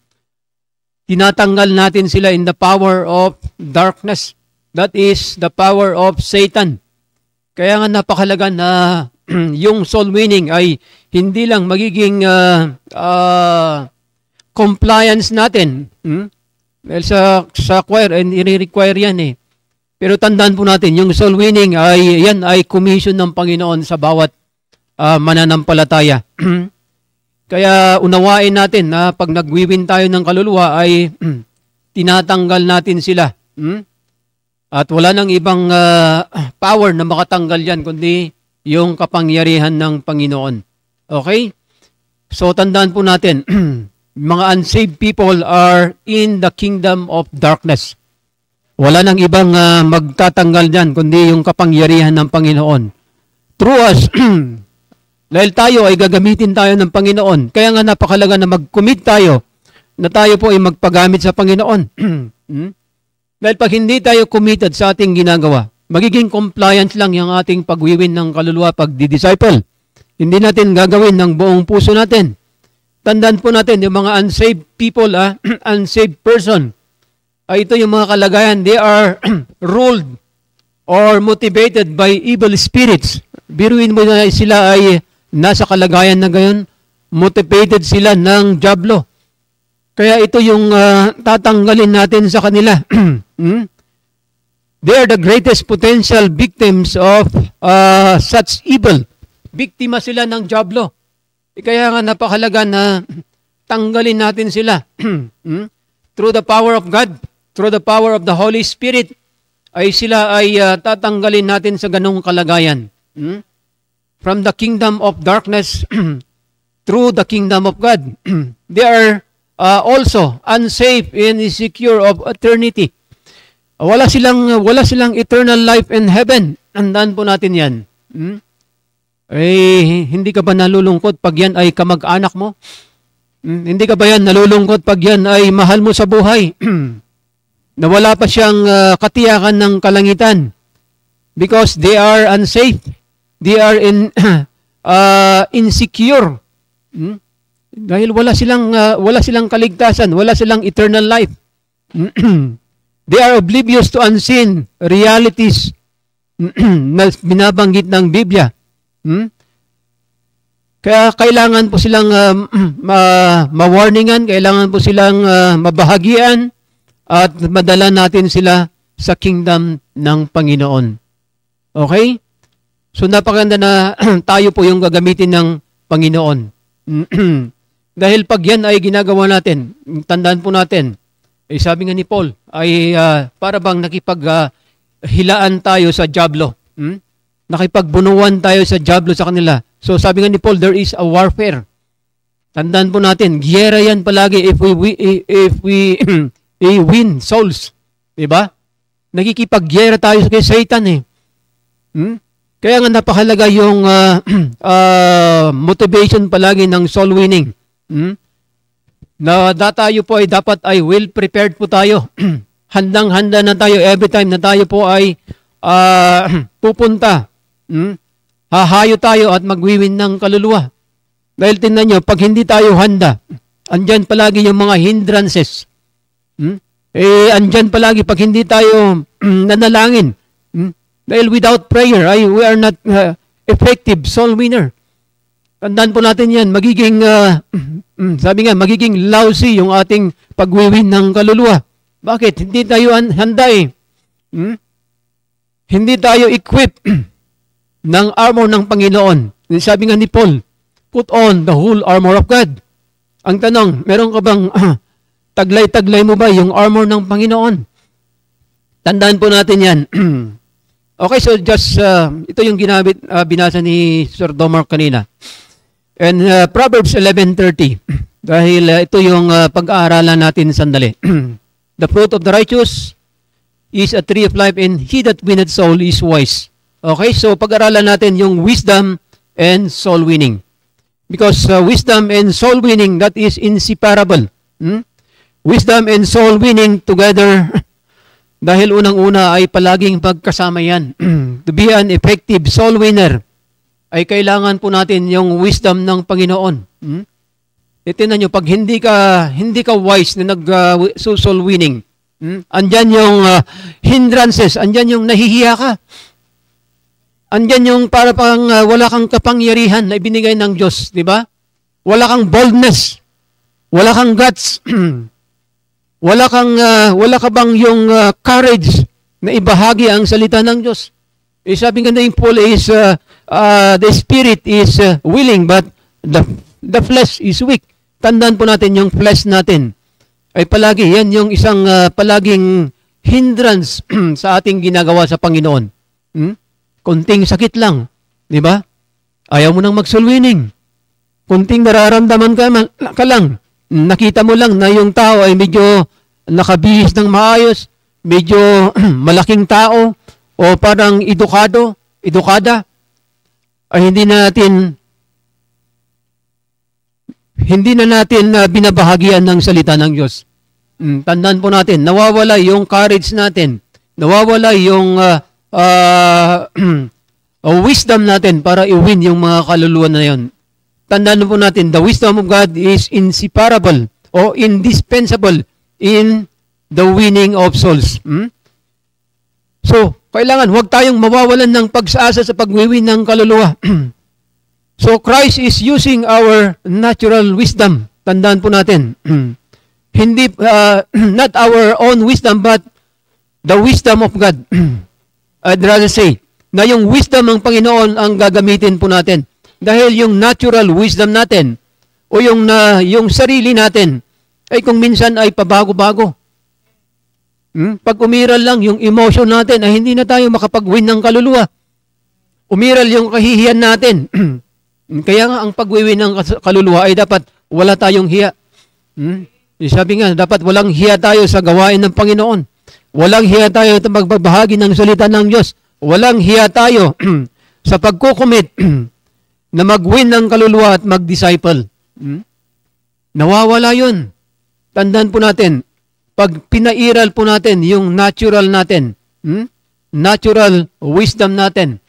tinatanggal natin sila in the power of darkness. That is the power of Satan. Kaya nga napakalaga na yung soul winning ay hindi lang magiging compliance natin. Dahil sa choir, i-require yan eh. Pero tandaan po natin, yung soul winning yan ay commission ng Panginoon sa bawat mananampalataya. Kaya unawain natin na pag nagwiwin tayo ng kaluluwa ay tinatanggal natin sila. At wala nang ibang power na makatanggal yan kundi yung kapangyarihan ng Panginoon. Okay? So tandaan po natin, mga unsaved people are in the kingdom of darkness. Wala nang ibang magtatanggal dyan kundi yung kapangyarihan ng Panginoon. Through us, dahil tayo ay gagamitin tayo ng Panginoon. Kaya nga napakalaga na mag-commit tayo na tayo po ay magpagamit sa Panginoon. Dahil pag hindi tayo committed sa ating ginagawa, magiging compliance lang yung ating pagwiwin ng kaluluwa, pag-disciple. Hindi natin gagawin ng buong puso natin. Tandaan po natin, yung mga unsaved people, unsaved person, ito yung mga kalagayan, they are ruled or motivated by evil spirits. Biruin mo na sila ay nasa kalagayan na gayon, motivated sila ng diablo. Kaya ito yung tatanggalin natin sa kanila. They are the greatest potential victims of such evil. Biktima sila ng diablo. Kaya nga napakalaga na tanggalin natin sila. Through the power of God, through the power of the Holy Spirit, ay sila ay tatanggalin natin sa ganong kalagayan. From the kingdom of darkness through the kingdom of God. They are also unsafe and insecure of eternity. Wala silang eternal life in heaven. Tandaan po natin yan. Hindi ka ba nalulungkot pag yan ay kamag-anak mo? Hindi ka ba yan nalulungkot pag yan ay mahal mo sa buhay? Na wala pa siyang katiyakan ng kalangitan. Because they are unsafe. They are insecure. Dahil wala silang kaligtasan, wala silang eternal life. They are oblivious to unseen realities na binabanggit ng Biblia. Kaya kailangan po silang ma-warningan, kailangan po silang mabahagian at madala natin sila sa kingdom ng Panginoon. Okay? So napakaganda na tayo po yung gagamitin ng Panginoon. Dahil pag yan ay ginagawa natin, tandaan po natin, sabi nga ni Paul, ay para bang nakipaghilaan tayo sa diablo. Nakipagbunuan tayo sa diablo sa kanila. So sabi nga ni Paul, there is a warfare. Tandaan po natin, giyera yan palagi if we win souls. Diba? Nakikipaggiyera tayo kay Satan eh. Kaya nga napakalaga yung motivation palagi ng soul winning. Na tayo po ay dapat ay well prepared po tayo. Handang-handa na tayo every time na tayo po ay pupunta. Hahayo tayo at magwiwin ng kaluluwa. Dahil tingnan nyo, pag hindi tayo handa, andyan palagi yung mga hindrances. Andyan palagi pag hindi tayo nanalangin. Dahil without prayer, we are not effective soul winner. Tandaan po natin yan, magiging, sabi nga, magiging lousy yung ating pagwiwin ng kaluluwa. Bakit? Hindi tayo handa eh. Hindi tayo equipped ng armor ng Panginoon. Sabi nga ni Paul, put on the whole armor of God. Ang tanong, meron ka bang taglay-taglay mo ba yung armor ng Panginoon? Tandaan po natin yan. Okay, so just, ito yung binasa ni Sir Domar kanina. And Proverbs 11:30, dahil ito yung pag-aaralan natin sandali. The fruit of the righteous is a tree of life, and he that winneth soul is wise. Okay, so pag-aralan natin yung wisdom and soul winning. Because wisdom and soul winning, that is inseparable. Wisdom and soul winning together, dahil unang-una ay palaging pagkasama yan. To be an effective soul winner, ay kailangan po natin yung wisdom ng Panginoon. Itinan nyo, pag hindi ka wise na nag-soul winning, andyan yung hindrances, andyan yung nahihiya ka. Andyan yung para pang wala kang kapangyarihan na ibinigay ng Diyos, di ba? Wala kang boldness, wala kang guts, wala ka bang yung courage na ibahagi ang salita ng Diyos. Sabi nga na yung Paul is, the spirit is willing, but the flesh is weak. Tandaan po natin yung flesh natin ay palagi, yan yung isang palaging hindrance sa ating ginagawa sa Panginoon. Kunting sakit lang, di ba? Ayaw mo nang mag-soul winning. Kunting nararamdaman ka lang. Nakita mo lang na yung tao ay medyo nakabihis ng maayos, medyo malaking tao, o parang edukada, ay hindi na natin binabahagian ng salita ng Diyos. Tandaan po natin, nawawala yung courage natin, nawawala yung wisdom natin para i-win yung mga kaluluwa na yun. Tandaan po natin, the wisdom of God is inseparable o indispensable in the winning of souls. So, kailangan, huwag tayong mawawalan ng pag-asa sa pag-win ng kaluluwa. So, Christ is using our natural wisdom. Tandaan po natin. Hindi, not our own wisdom, but the wisdom of God. I'd rather say, na yung wisdom ng Panginoon ang gagamitin po natin. Dahil yung natural wisdom natin, o yung sarili natin, ay kung minsan ay pabago-bago. Pag umiral lang yung emotion natin, ay hindi na tayo makapag-win ng kaluluwa. Umiral yung kahihiyan natin. Kaya nga ang pag-win ng kaluluwa ay dapat wala tayong hiya. Sabi nga, dapat walang hiya tayo sa gawain ng Panginoon. Walang hiya tayo sa magbabahagi ng salita ng Diyos. Walang hiya tayo sa pagkukumit na mag-win ng kaluluwa at mag-disciple. Nawawala yun. Tandaan po natin, pag pinairal po natin yung natural natin, natural wisdom natin,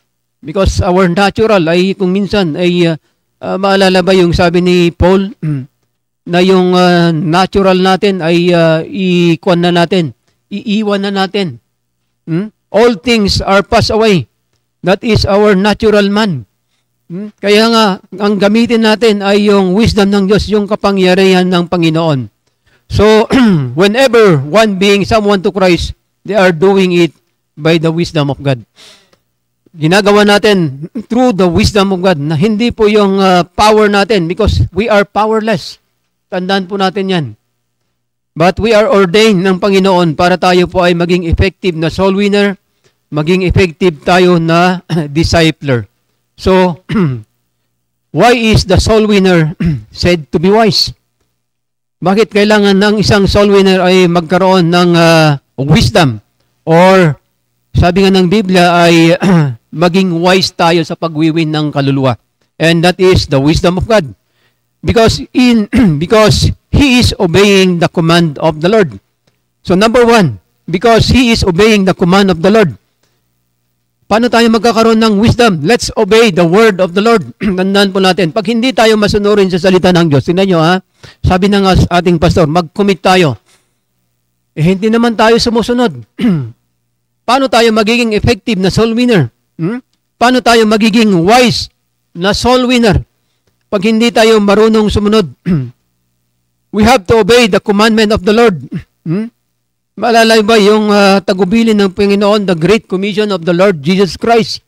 because our natural ay kung minsan ay maalala ba yung sabi ni Paul na yung natural natin ay iiwan na natin. All things are passed away. That is our natural man. Kaya nga, ang gamitin natin ay yung wisdom ng Diyos, yung kapangyarihan ng Panginoon. So, whenever one being someone to Christ, they are doing it by the wisdom of God. Ginagawa natin through the wisdom of God na hindi po yung power natin because we are powerless. Tandaan po natin yan. But we are ordained ng Panginoon para tayo po ay maging effective na soul winner, maging effective tayo na discipler. So, why is the soul winner said to be wise? Bakit kailangan ng isang soul winner ay magkaroon ng wisdom? Or, sabi nga ng Biblia ay maging wise tayo sa pagwiwin ng kaluluwa. And that is the wisdom of God. Because he is obeying the command of the Lord. So number one, because he is obeying the command of the Lord. Paano tayo magkakaroon ng wisdom? Let's obey the word of the Lord. Tandaan po natin. Pag hindi tayo masunurin sa salita ng Diyos, tingnan nyo ha, sabi ng ating pastor, mag-commit tayo. Hindi naman tayo sumusunod. Paano tayo magiging effective na soul winner? Paano tayo magiging wise na soul winner? Pag hindi tayo marunong sumunod. We have to obey the commandment of the Lord. Maalala ba yung tagubilin ng Panginoon, the Great Commission of the Lord Jesus Christ?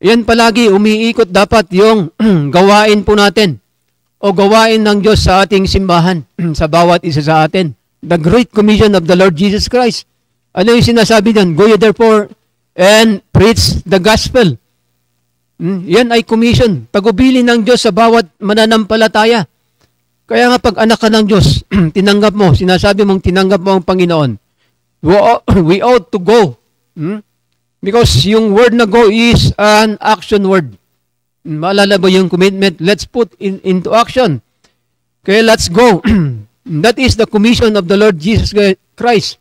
Yan palagi, umiikot dapat yung gawain po natin o gawain ng Diyos sa ating simbahan, sa bawat isa sa atin. The Great Commission of the Lord Jesus Christ. Ano yung sinasabi doon? Go ye therefore and preach the gospel. Yan ay commission. Tagubilin ng Diyos sa bawat mananampalataya. Kaya nga pag anak ka ng Diyos, tinanggap mo, sinasabi mong tinanggap mo ang Panginoon, we ought to go. Because yung word na go is an action word. Maalala ba yung commitment? Let's put into action. Kaya let's go. That is the commission of the Lord Jesus Christ.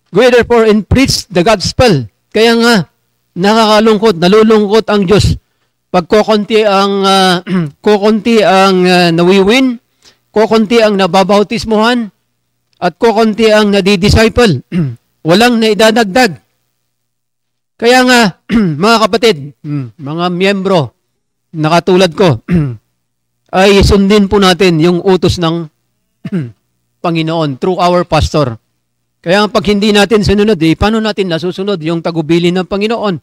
Go therefore and preach the gospel. Kaya nga, nakakalungkot, nalulungkot ang Diyos. Pag kukunti ang nawiwin, kukunti ang nababautismuhan, at kukunti ang nadidisciple. Walang naidadagdag. Kaya nga, mga kapatid, mga miyembro, nakatulad ko, ay sundin po natin yung utos ng Panginoon through our pastor. Kaya pag hindi natin sinunod, paano natin nasusunod yung tagubilin ng Panginoon?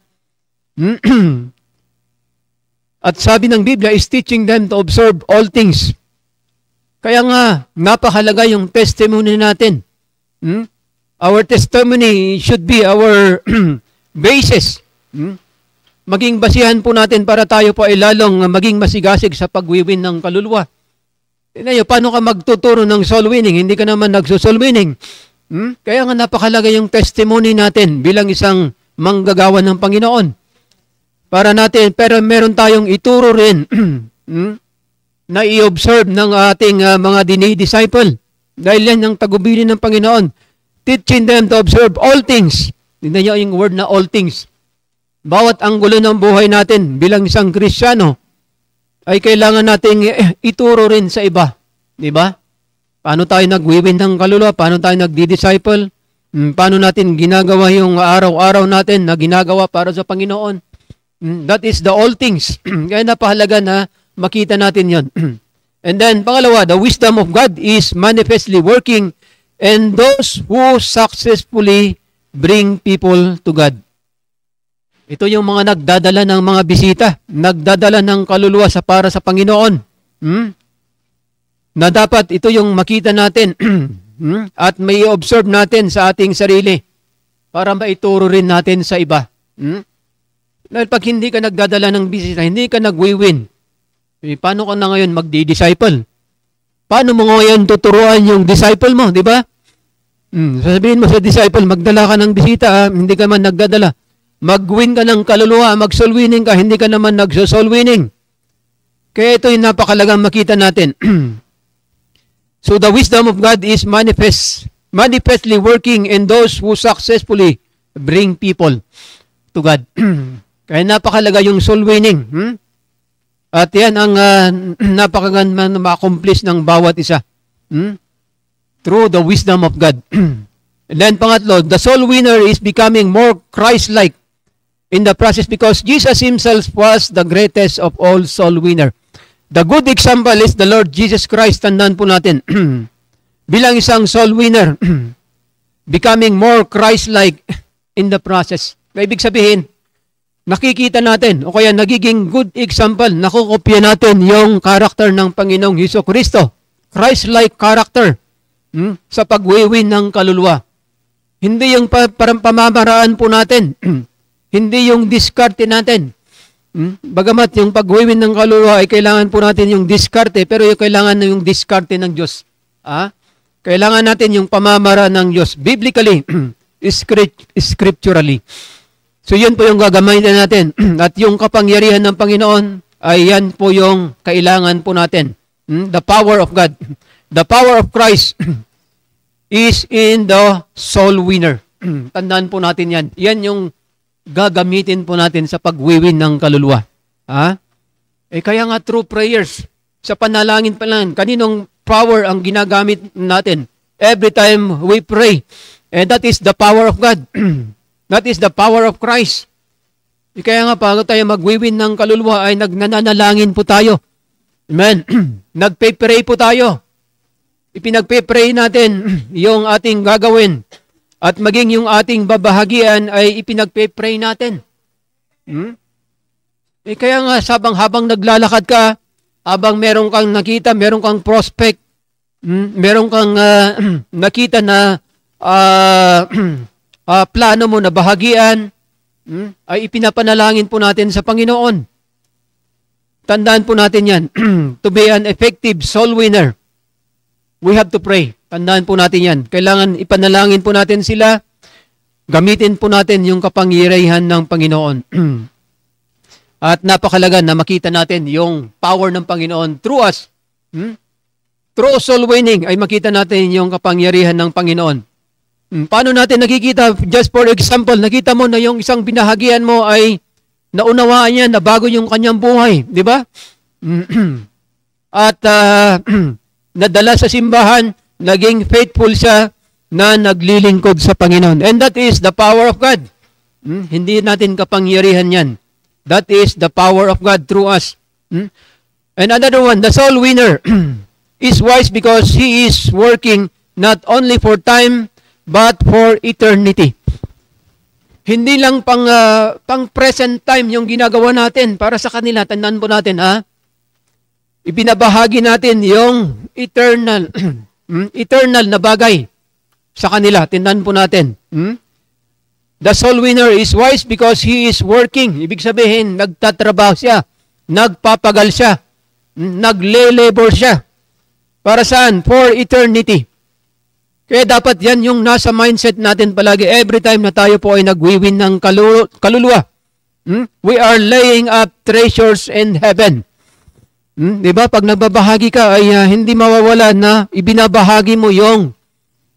At sabi ng Biblia is teaching them to observe all things. Kaya nga, napakahalaga yung testimony natin. Our testimony should be our basis. Maging basihan po natin para tayo po ay lalong maging masigasig sa pagwiwin ng kaluluwa. Tingnan, paano ka magtuturo ng soul winning? Hindi ka naman nagso-soul winning. Kaya nga napakalaga yung testimony natin bilang isang manggagawa ng Panginoon. Para natin, pero meron tayong ituro rin na i-observe ng ating mga dinidisciple. Dahil yan ang tagubilin ng Panginoon. Teaching them to observe all things. Tingnan niyo yung word na all things. Bawat anggulo ng buhay natin bilang isang Kristiyano ay kailangan nating ituro rin sa iba. Di ba? Paano tayo nagwiwin ng kaluluwa? Paano tayo nagdi-disciple? Paano natin ginagawa yung araw-araw natin na ginagawa para sa Panginoon? That is the all things. Kaya napahalaga na makita natin yon. And then, pangalawa, the wisdom of God is manifestly working in those who successfully bring people to God. Ito yung mga nagdadala ng mga bisita, nagdadala ng kaluluwa para sa Panginoon. Na dapat ito yung makita natin at may observe natin sa ating sarili para maituro rin natin sa iba. Dahil pag hindi ka nagdadala ng bisita, hindi ka nagwiwin, paano ka na ngayon magdi-disciple? Paano mo ngayon tuturuan yung disciple mo, di ba? Sasabihin mo sa disciple, magdala ka ng bisita, hindi ka man nagdadala. Mag-win ka ng kaluluwa, mag-soul winning ka, hindi ka naman nag-soul winning. Kaya ito yung napakalagang makita natin. So the wisdom of God is manifestly working in those who successfully bring people to God. Kaya napakalaga yung soul winning. At yan ang napakaganda na ma-accomplish ng bawat isa. Through the wisdom of God. And then pangatlo, the soul winner is becoming more Christ-like in the process because Jesus himself was the greatest of all soul winner. The good example is the Lord Jesus Christ. Tandaan po natin. bilang isang soul winner, becoming more Christ-like in the process. Ibig sabihin, nakikita natin o kaya nagiging good example, nakukopya natin yung karakter ng Panginoong Hesukristo. Christ-like character sa pagwiwin ng kaluluwa. Hindi yung parang pamamaraan po natin. Hindi yung diskarte natin. Bagamat yung pagwiwin ng kaluluwa ay kailangan po natin yung diskarte, pero yung kailangan na yung diskarte ng Diyos. Kailangan natin yung pamamaraan ng Diyos. Biblically, scripturally. So yun po yung gagamitin natin. At yung kapangyarihan ng Panginoon ay yan po yung kailangan po natin. The power of God. The power of Christ is in the soul winner. Tandaan po natin yan. Yan yung gagamitin po natin sa pagwiwin ng kaluluwa. Kaya nga through prayers, sa panalangin pa lang, kaninong power ang ginagamit natin? Every time we pray. And that is the power of God. That is the power of Christ. Kaya nga bago tayo magwiwin ng kaluluwa ay nagnanalangin po tayo. Amen. Nagpe-pray po tayo. Ipinagpe-pray natin yung ating gagawin. At maging yung ating babahagian ay ipinagpe-pray natin. Kaya nga habang naglalakad ka, habang meron kang nakita, meron kang prospect, meron kang nakita na plano mo na bahagian, ay ipinapanalangin po natin sa Panginoon. Tandaan po natin yan. To be an effective soul winner, we have to pray. Tandaan po natin yan. Kailangan ipanalangin po natin sila. Gamitin po natin yung kapangyarihan ng Panginoon. At napakalaga na makita natin yung power ng Panginoon through us. Through soul winning ay makita natin yung kapangyarihan ng Panginoon. Paano natin nakikita? Just for example, nakita mo na yung isang binahagian mo ay naunawaan niya na bago yung kanyang buhay. Di ba? At nadala sa simbahan, naging faithful siya na naglilingkod sa Panginoon. And that is the power of God. Hindi natin kapangyarihan yan. That is the power of God through us. And another one, the soul winner is wise because he is working not only for time, but for eternity. Hindi lang pang present time yung ginagawa natin para sa kanila. Tandaan po natin, ibinabahagi natin yung eternal eternal na bagay sa kanila. Tandaan po natin. The soul winner is wise because he is working. Ibig sabihin, nagtatrabaho siya, nagpapagal siya, nagle-labor siya. Para saan? For eternity. Kaya dapat yan yung nasa mindset natin palagi every time na tayo po ay nagwiwin ng kaluluwa. We are laying up treasures in heaven. Diba? Pag nagbabahagi ka ay hindi mawawala na ibinabahagi mo yung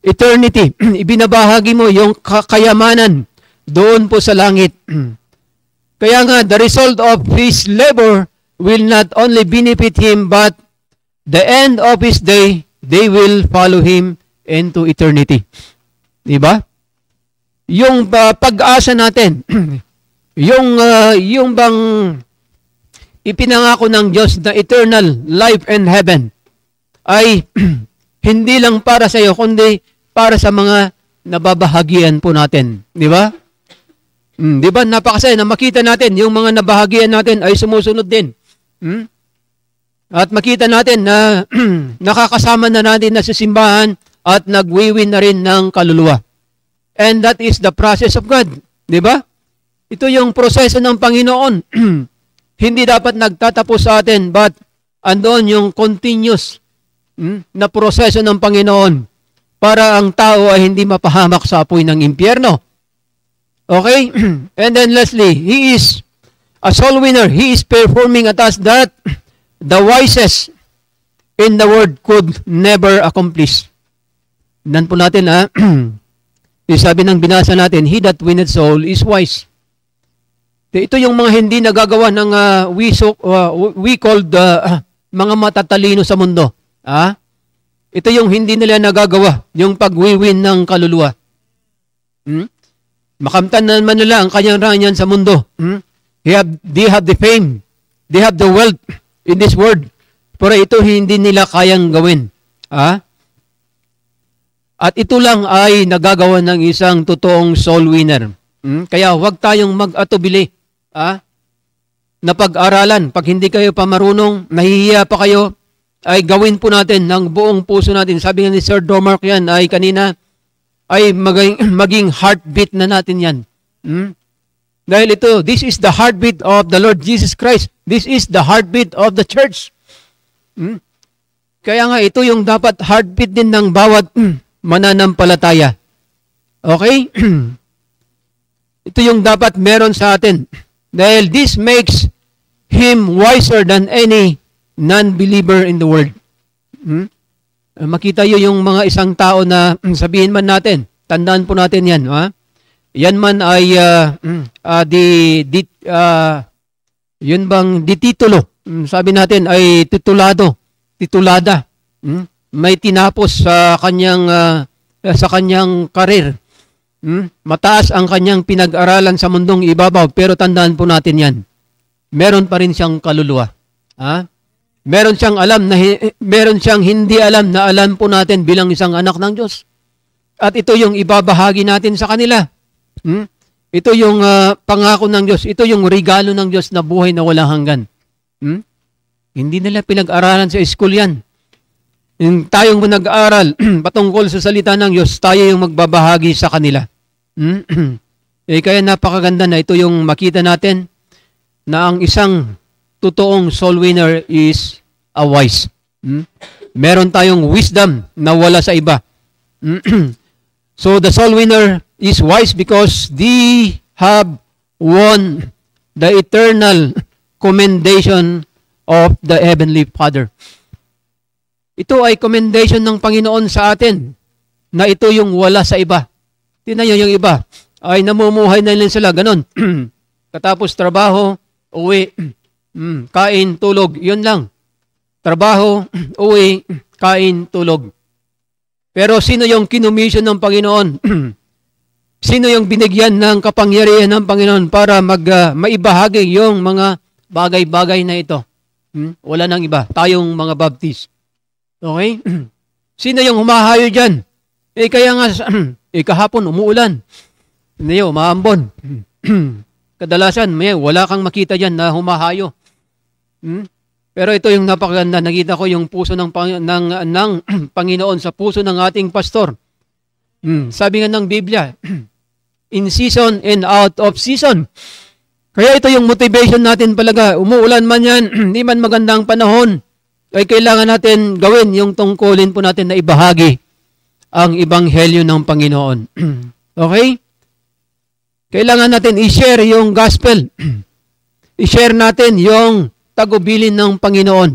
eternity. Ibinabahagi mo yung kayamanan doon po sa langit. Kaya nga, the result of his labor will not only benefit him, but the end of his day, they will follow him into eternity. Diba? Yung pag-asa natin, yung bang ipinangako ng Diyos na eternal life and heaven ay hindi lang para sa iyo, kundi para sa mga nababahagian po natin. Di ba? Di ba? Napakasaya na makita natin yung mga nabahagian natin ay sumusunod din. At makita natin na nakakasama na natin na sa simbahan at nagwiwin na rin ng kaluluwa. And that is the process of God. Di ba? Ito yung proseso ng Panginoon. Hindi dapat nagtatapos sa atin, but andon yung continuous na proseso ng Panginoon para ang tao ay hindi mapahamak sa apoy ng impyerno. Okay? And then lastly, he is a soul winner. He is performing a task that the wisest in the world could never accomplish. Nan po natin, sabi ng binasa natin, he that winneth soul is wise. Ito yung mga hindi nagagawa ng we called mga matatalino sa mundo. Ito yung hindi nila nagagawa, yung pagwiwin ng kaluluwa. Makamtan naman nila ang kanyang ranyan sa mundo. They have the fame, they have the wealth in this world. Pero ito hindi nila kayang gawin. At ito lang ay nagagawa ng isang totoong soul winner. Kaya huwag tayong mag-atubili na pag-aralan. Pag hindi kayo pa marunong, nahihiya pa kayo, ay gawin po natin ng buong puso natin. Sabi nga ni Sir Domark yan ay kanina, ay maging heartbeat na natin yan. Dahil ito, this is the heartbeat of the Lord Jesus Christ. This is the heartbeat of the church. Kaya nga, ito yung dapat heartbeat din ng bawat mananampalataya. Okay? Ito yung dapat meron sa atin. Dahil this makes him wiser than any non-believer in the world. Makita nyo yung mga isang tao na sabihin man natin, tandaan po natin yan. Yan man ay yun bang dititulo. Sabi natin ay titulada. May tinapos sa kanyang karir. Mataas ang kanyang pinag-aralan sa mundong ibabaw, pero tandaan po natin yan. Meron pa rin siyang kaluluwa. Meron siyang hindi alam na alam po natin bilang isang anak ng Diyos. At ito yung ibabahagi natin sa kanila. Ito yung pangako ng Diyos. Ito yung regalo ng Diyos na buhay na walang hanggan. Hindi nila pinag-aralan sa school yan. Yung tayong nag-aaral patungkol sa salita ng Diyos, tayo yung magbabahagi sa kanila. Kaya napakaganda na ito yung makita natin na ang isang totoong soul winner is a wise. Meron tayong wisdom na wala sa iba. So the soul winner is wise because they have won the eternal commendation of the Heavenly Father. Ito ay commendation ng Panginoon sa atin na ito yung wala sa iba. Tingnan niyo yung iba ay namumuhay na lang sila ganon. Katapos trabaho, uwi, kain, tulog, yun lang. Trabaho, uwi, kain, tulog. Pero sino yung kinumission ng Panginoon? Sino yung binigyan ng kapangyarihan ng Panginoon para maibahagi yung mga bagay-bagay na ito? Wala nang iba. Tayong mga Baptist. Okay? Sino yung humahayo dyan? Kaya nga, kahapon umuulan. Hindi yun, umaambon. Kadalasan, wala kang makita dyan na humahayo. Pero ito yung napakaganda. Nakita ko yung puso ng Panginoon sa puso ng ating pastor. Sabi nga ng Biblia, in season and out of season. Kaya ito yung motivation natin palaga. Umuulan man yan, hindi man magandang panahon, ay kailangan natin gawin yung tungkulin po natin na ibahagi ang ebanghelyo ng Panginoon. Okay? Kailangan natin i-share yung gospel. I-share natin yung tagubilin ng Panginoon.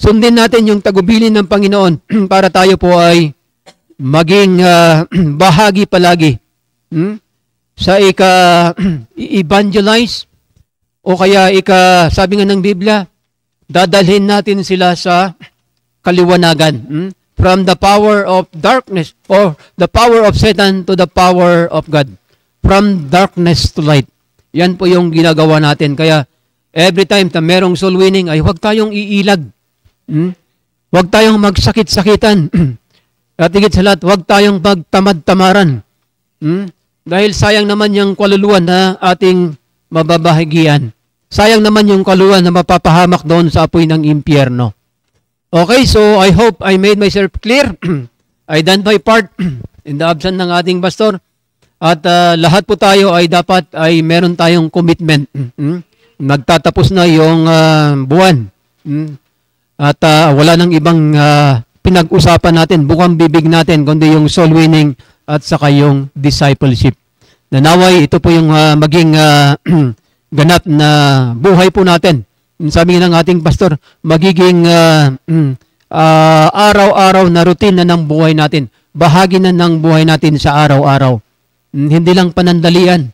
Sundin natin yung tagubilin ng Panginoon para tayo po ay maging bahagi palagi sa evangelize o kaya sabi nga ng Biblia, dadalhin natin sila sa kaliwanagan. From the power of darkness or the power of Satan to the power of God. From darkness to light. Yan po yung ginagawa natin. Kaya every time na merong soul winning ay huwag tayong iilag. Huwag tayong magsakit-sakitan. At higit sa lahat, huwag tayong magtamad-tamaran. Dahil sayang naman yung kaluluwa na ating mababahagian. Sayang naman yung kaluluwa na mapapahamak doon sa apoy ng impyerno. Okay, so I hope I made myself clear. I done my part in the absence ng ating pastor. At lahat po tayo ay dapat ay meron tayong commitment. Nagtatapos na yung buwan. At wala nang ibang pinag-usapan natin, bukang bibig natin, kundi yung soul winning at saka yung discipleship. Nanaway, ito po yung maging ganap na buhay po natin. Sabi ng ating pastor, magiging araw-araw na routine na ng buhay natin. Bahagi na ng buhay natin sa araw-araw. Hindi lang panandalian.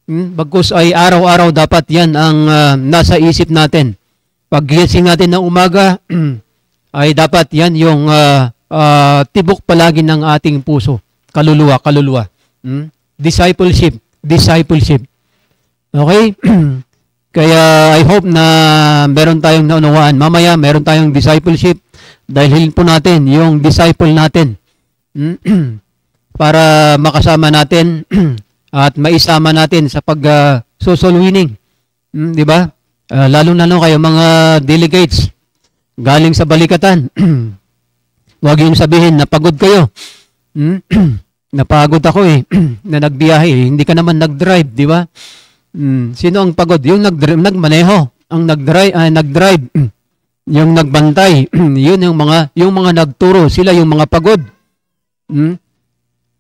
Bagkus ay araw-araw dapat yan ang nasa isip natin. Pag gising natin ng umaga, ay dapat yan yung tibok palagi ng ating puso. Kaluluwa. Discipleship. Okay? Kaya I hope na meron tayong naunawaan. Mamaya meron tayong discipleship. Dahil po natin yung disciple natin. para makasama natin at maisama natin sa soul winning. Di ba? Lalo kayo mga delegates galing sa balikatan. Huwag yung sabihin na pagod kayo. Napagod ako na nagbiyahe. Hindi ka naman nag-drive, di ba? Sino ang pagod? Yung nagmaneho, ang nag-drive, yung nagbantay, yun yung mga nagturo, sila yung mga pagod.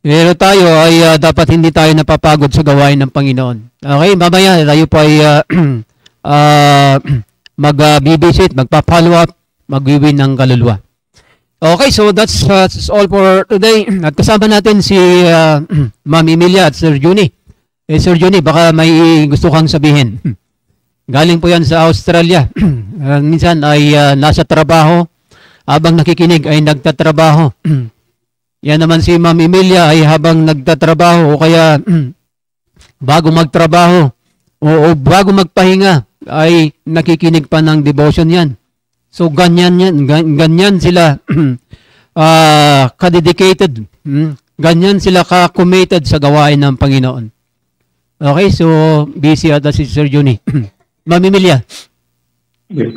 Pero tayo ay dapat hindi tayo napapagod sa gawain ng Panginoon. Okay, mamaya tayo po ay mag-visit, magpa-follow up, mag-win ng kaluluwa. Okay, so that's all for today. At kasama natin si Ma'am Emilia at Sir Juni. Sir Juni, baka may gusto kang sabihin. Galing po yan sa Australia. Minsan ay nasa trabaho. Habang nakikinig ay nagtatrabaho. Yan naman si Ma'am Emilia ay habang nagtatrabaho o kaya bago magtrabaho o bago magpahinga ay nakikinig pa ng devotion yan. So ganyan sila ka-dedicated. Ganyan sila ka-committed sa gawain ng Panginoon. Okay, so busy ata si Sir Johnny. Ma'am Emilia. Sir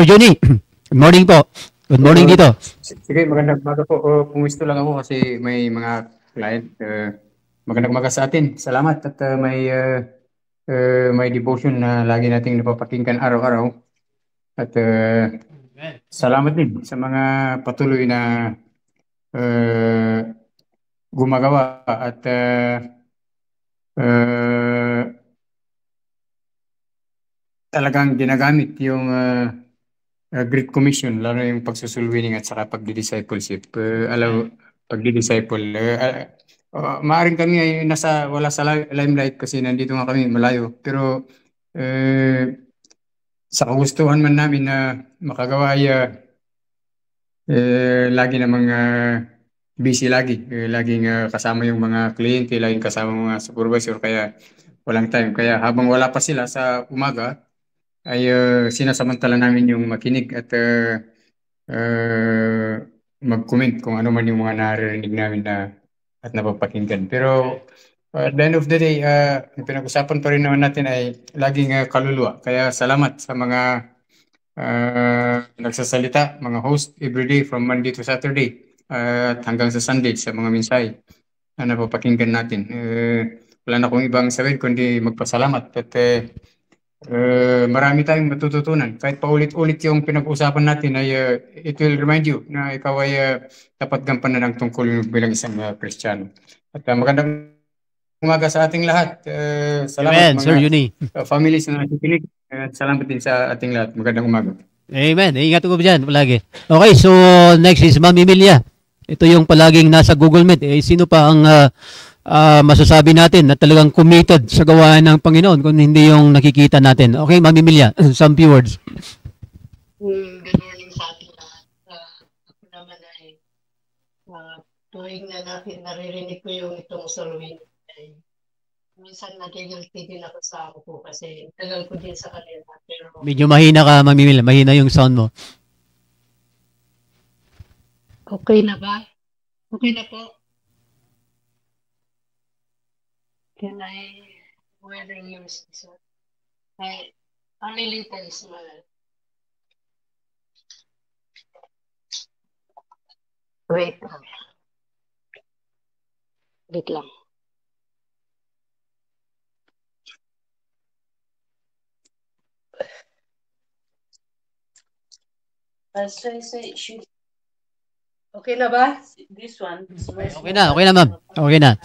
Johnny, good morning po. Good morning dito. Sige, magandang umaga po. Pumisto lang ako kasi may mga client. Magandang umaga sa atin. Salamat at may devotion na lagi nating napapakinggan araw-araw. At salamat din sa mga patuloy na gumagawa at talagang ginagamit yung Great Commission, lalo yung pagsusulwining at saka pagdi-discipleship. Pagdi-disciple. Maaring kami ay wala sa limelight kasi nandito nga kami malayo. Pero sa kagustuhan man namin na makagawa ay lagi namang busy lagi. Laging kasama yung mga kliyente, laging kasama mga supervisor, kaya walang time. Kaya habang wala pa sila sa umaga, ay sinasamantala namin yung makinig at mag-comment kung ano man yung mga naririnig namin at napapakinggan. Pero at the end of the day, yung pinag-usapan pa rin naman natin ay laging kaluluwa. Kaya salamat sa mga nagsasalita, mga host everyday from Monday to Saturday at hanggang sa Sunday sa mga mensahe na napapakinggan natin. Wala na akong ibang sabihin kundi magpasalamat at marami tayong matututunan. Kahit paulit-ulit yung pinag-usapan natin ay it will remind you na ikaw ay dapat gampanan ng tungkol bilang isang Kristiyano. At magandang umaga sa ating lahat. Salamat. Amen, Sir Juni. Families na nakikinig. At salamat din sa ating lahat. Magandang umaga. Amen. Ingat ko dyan palagi. Okay, so next is Ma'am Emilia. Ito yung palaging nasa Google Meet. Sino pa ang masasabi natin na talagang committed sa gawain ng Panginoon kung hindi yung nakikita natin? Okay, Ma'am Emilia, some few words. Good morning sa ating lahat. Ako naman ay tuwing na naririnig ko yung itong salwin, ay minsan nagigilty din ako sa ako po kasi tagal ko din sa kanila. Pero Medyo mahina ka, Ma'am Emilia. Mahina yung sound mo. okay na ba? Okay na po. Can I wear use this one? Only little small. Wait. Wait lang. Okay na ba? This one. Okay na, Ma'am. Okay na.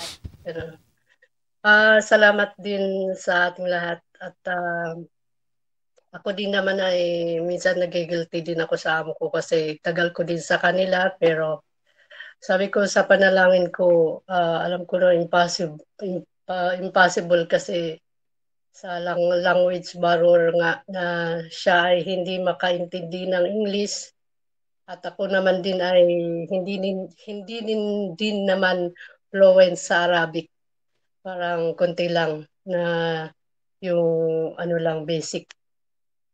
Salamat din sa ating lahat at ako din naman ay minsan nagigilty din ako sa amo ko kasi tagal ko din sa kanila, pero sabi ko sa panalangin ko, alam ko na impossible kasi sa language barrier nga na siya ay hindi makaintindi ng English at ako naman din ay hindi din naman fluent sa Arabic. Parang konti lang na yung ano lang basic.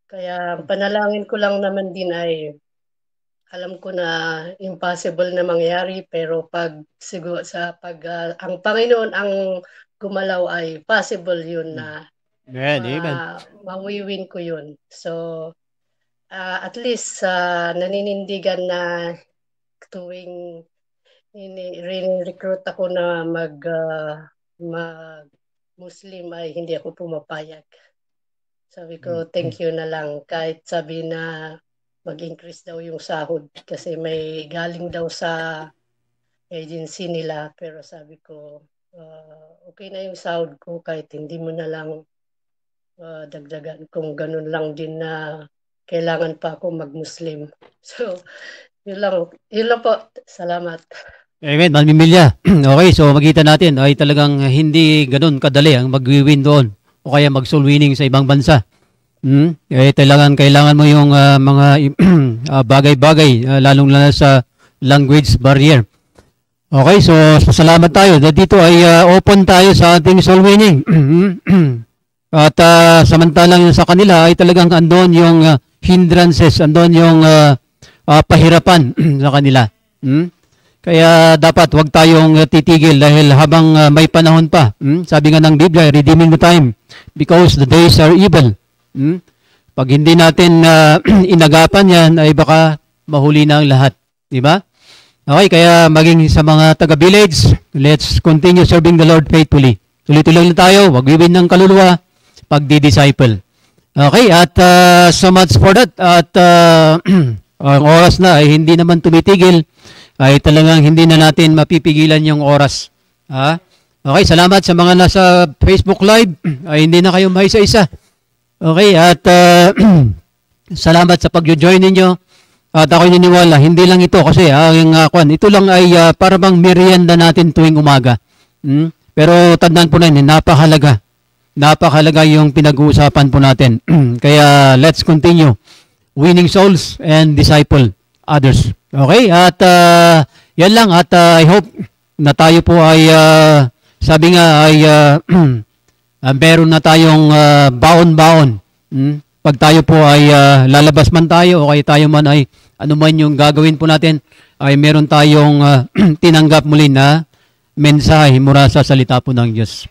Kaya panalangin ko lang naman din ay alam ko na impossible na mangyari, pero ang Panginoon ang gumalaw ay possible yun na Amen, amen. mawiwin ko yun. So, at least naninindigan na tuwing recruit ako na mag-Muslim ay hindi ako pumapayag. Sabi ko, thank you na lang. Kahit sabi na mag-increase daw yung sahod kasi may galing daw sa agency nila. Pero sabi ko, okay na yung sahod ko kahit hindi mo na lang dagdagan kung ganun lang din na kailangan pa ako mag-Muslim. So, yun lang po. Salamat. Amen, Manmimilya. Okay, so makita natin ay talagang hindi ganun kadali ang mag-win doon o kaya mag-soul winning sa ibang bansa. Kailangan mo yung mga bagay-bagay, lalong-lalo sa language barrier. Okay, so salamat tayo. Dito ay open tayo sa ating soul winning. At samantalang sa kanila ay talagang andon yung hindrances, andon yung pahirapan sa kanila. Kaya dapat wag tayong titigil dahil habang may panahon pa. Sabi nga ng Biblia, redeeming the time because the days are evil. Pag hindi natin inagapan yan, ay baka mahuli na ang lahat. Diba? Okay, kaya maging sa mga taga-village, let's continue serving the Lord faithfully. Tuloy-tuloy lang tayo, wag wiwin ng kaluluwa, pagdi-disciple. Okay, at so much for that. At ang oras na ay hindi naman tumitigil, ay talagang hindi na natin mapipigilan yung oras. Okay, salamat sa mga nasa Facebook Live. Ay hindi na kayo maisa-isa. Okay, at salamat sa pag-join ninyo. At ako'y niniwala, hindi lang ito kasi ito lang ay para bang merienda natin tuwing umaga. Pero tandaan po na yun, napakahalaga. Napakahalaga yung pinag-uusapan po natin. Kaya let's continue winning souls and disciple others. Okay, at yan lang. At I hope na tayo po ay, sabi nga ay meron na tayong baon-baon. Pag tayo po ay lalabas man tayo o kaya tayo man ay ano man yung gagawin po natin, ay meron tayong tinanggap muli na mensahe mula sa salita po ng Diyos.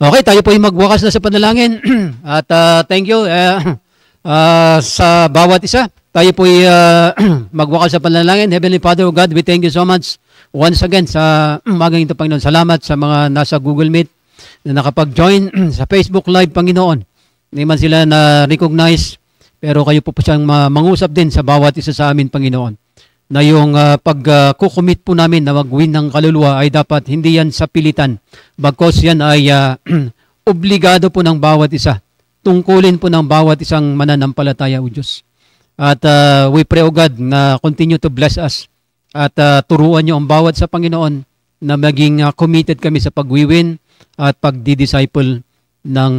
Okay, tayo po ay magwakas na sa panalangin. At thank you sa bawat isa. Tayo po ay magwakas sa panalangin. Heavenly Father, God, we thank you so much once again sa umagang ito, Panginoon. Salamat sa mga nasa Google Meet na nakapag-join sa Facebook Live, Panginoon. Hindi man sila na-recognize, pero kayo po siyang mangusap din sa bawat isa sa amin, Panginoon. Na yung pag-commit po namin na mag-win ng kaluluwa ay dapat hindi yan sa pilitan. Bagkos yan ay obligado po ng bawat isa. Tungkulin po ng bawat isang mananampalataya, O Diyos. At we pray, O God, na continue to bless us. At turuan niyo ang bawat sa Panginoon na maging committed kami sa pag-win at pag-disciple ng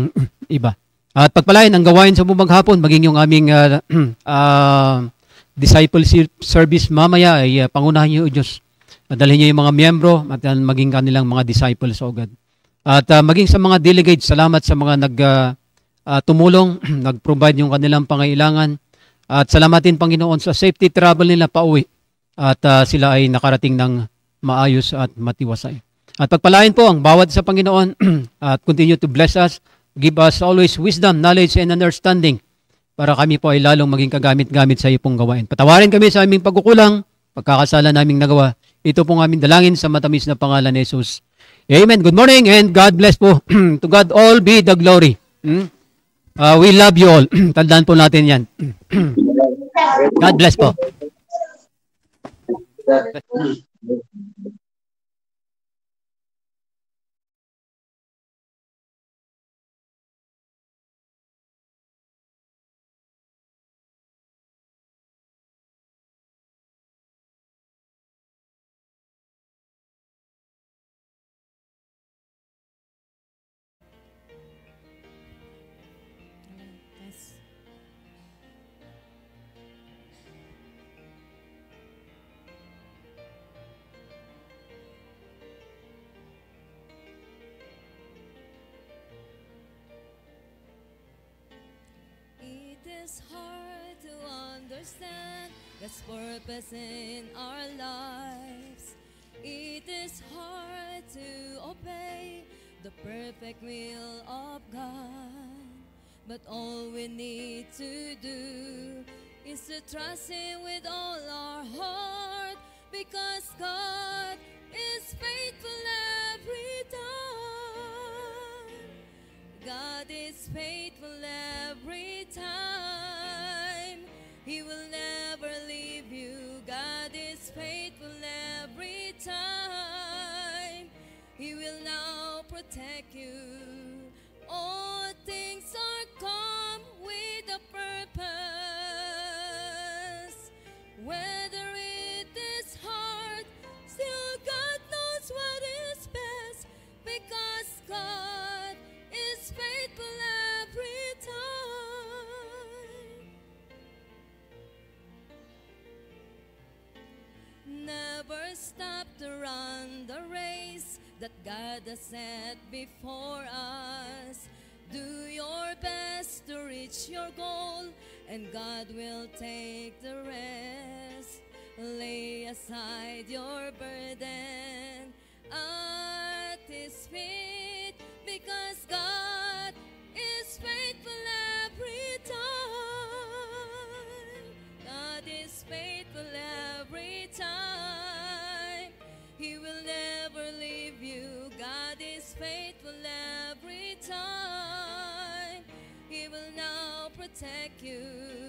iba. At pagpalain ang gawain sa bumaghapon, maging yung aming discipleship service mamaya ay pangunahin niyo, O Diyos. Dalhin niyo yung mga miyembro at maging kanilang mga disciples, O God. At maging sa mga delegates, salamat sa mga tumulong, nag-provide yung kanilang pangailangan. At salamatin, Panginoon, sa safety travel nila pauwi. At sila ay nakarating ng maayos at matiwasay. At pagpalain po ang bawat sa Panginoon at continue to bless us. Give us always wisdom, knowledge, and understanding para kami po ay lalong maging kagamit-gamit sa iyo pong gawain. Patawarin kami sa aming pagkukulang, pagkakasala naming nagawa. Ito pong aming dalangin sa matamis na pangalan ni Jesus. Amen. Good morning and God bless po. To God all be the glory. We love you all. Tandaan po natin yan. God bless po. It is hard to understand God's purpose in our lives. It is hard to obey the perfect will of God, but all we need to do is to trust Him with all our heart, because God is faithful every time. God is faithful every time. He will never leave you. God is faithful every time. He will now protect you. All things are come with a purpose. Whether it is hard, still God knows what is best, because God is faithful every time. Never stop to run the race that God has set before us. Do your best to reach your goal, and God will take the rest. Lay aside your burden at His feet, because God is faithful every time. God is faithful every time. He will never leave you. God is faithful every time. He will now protect you.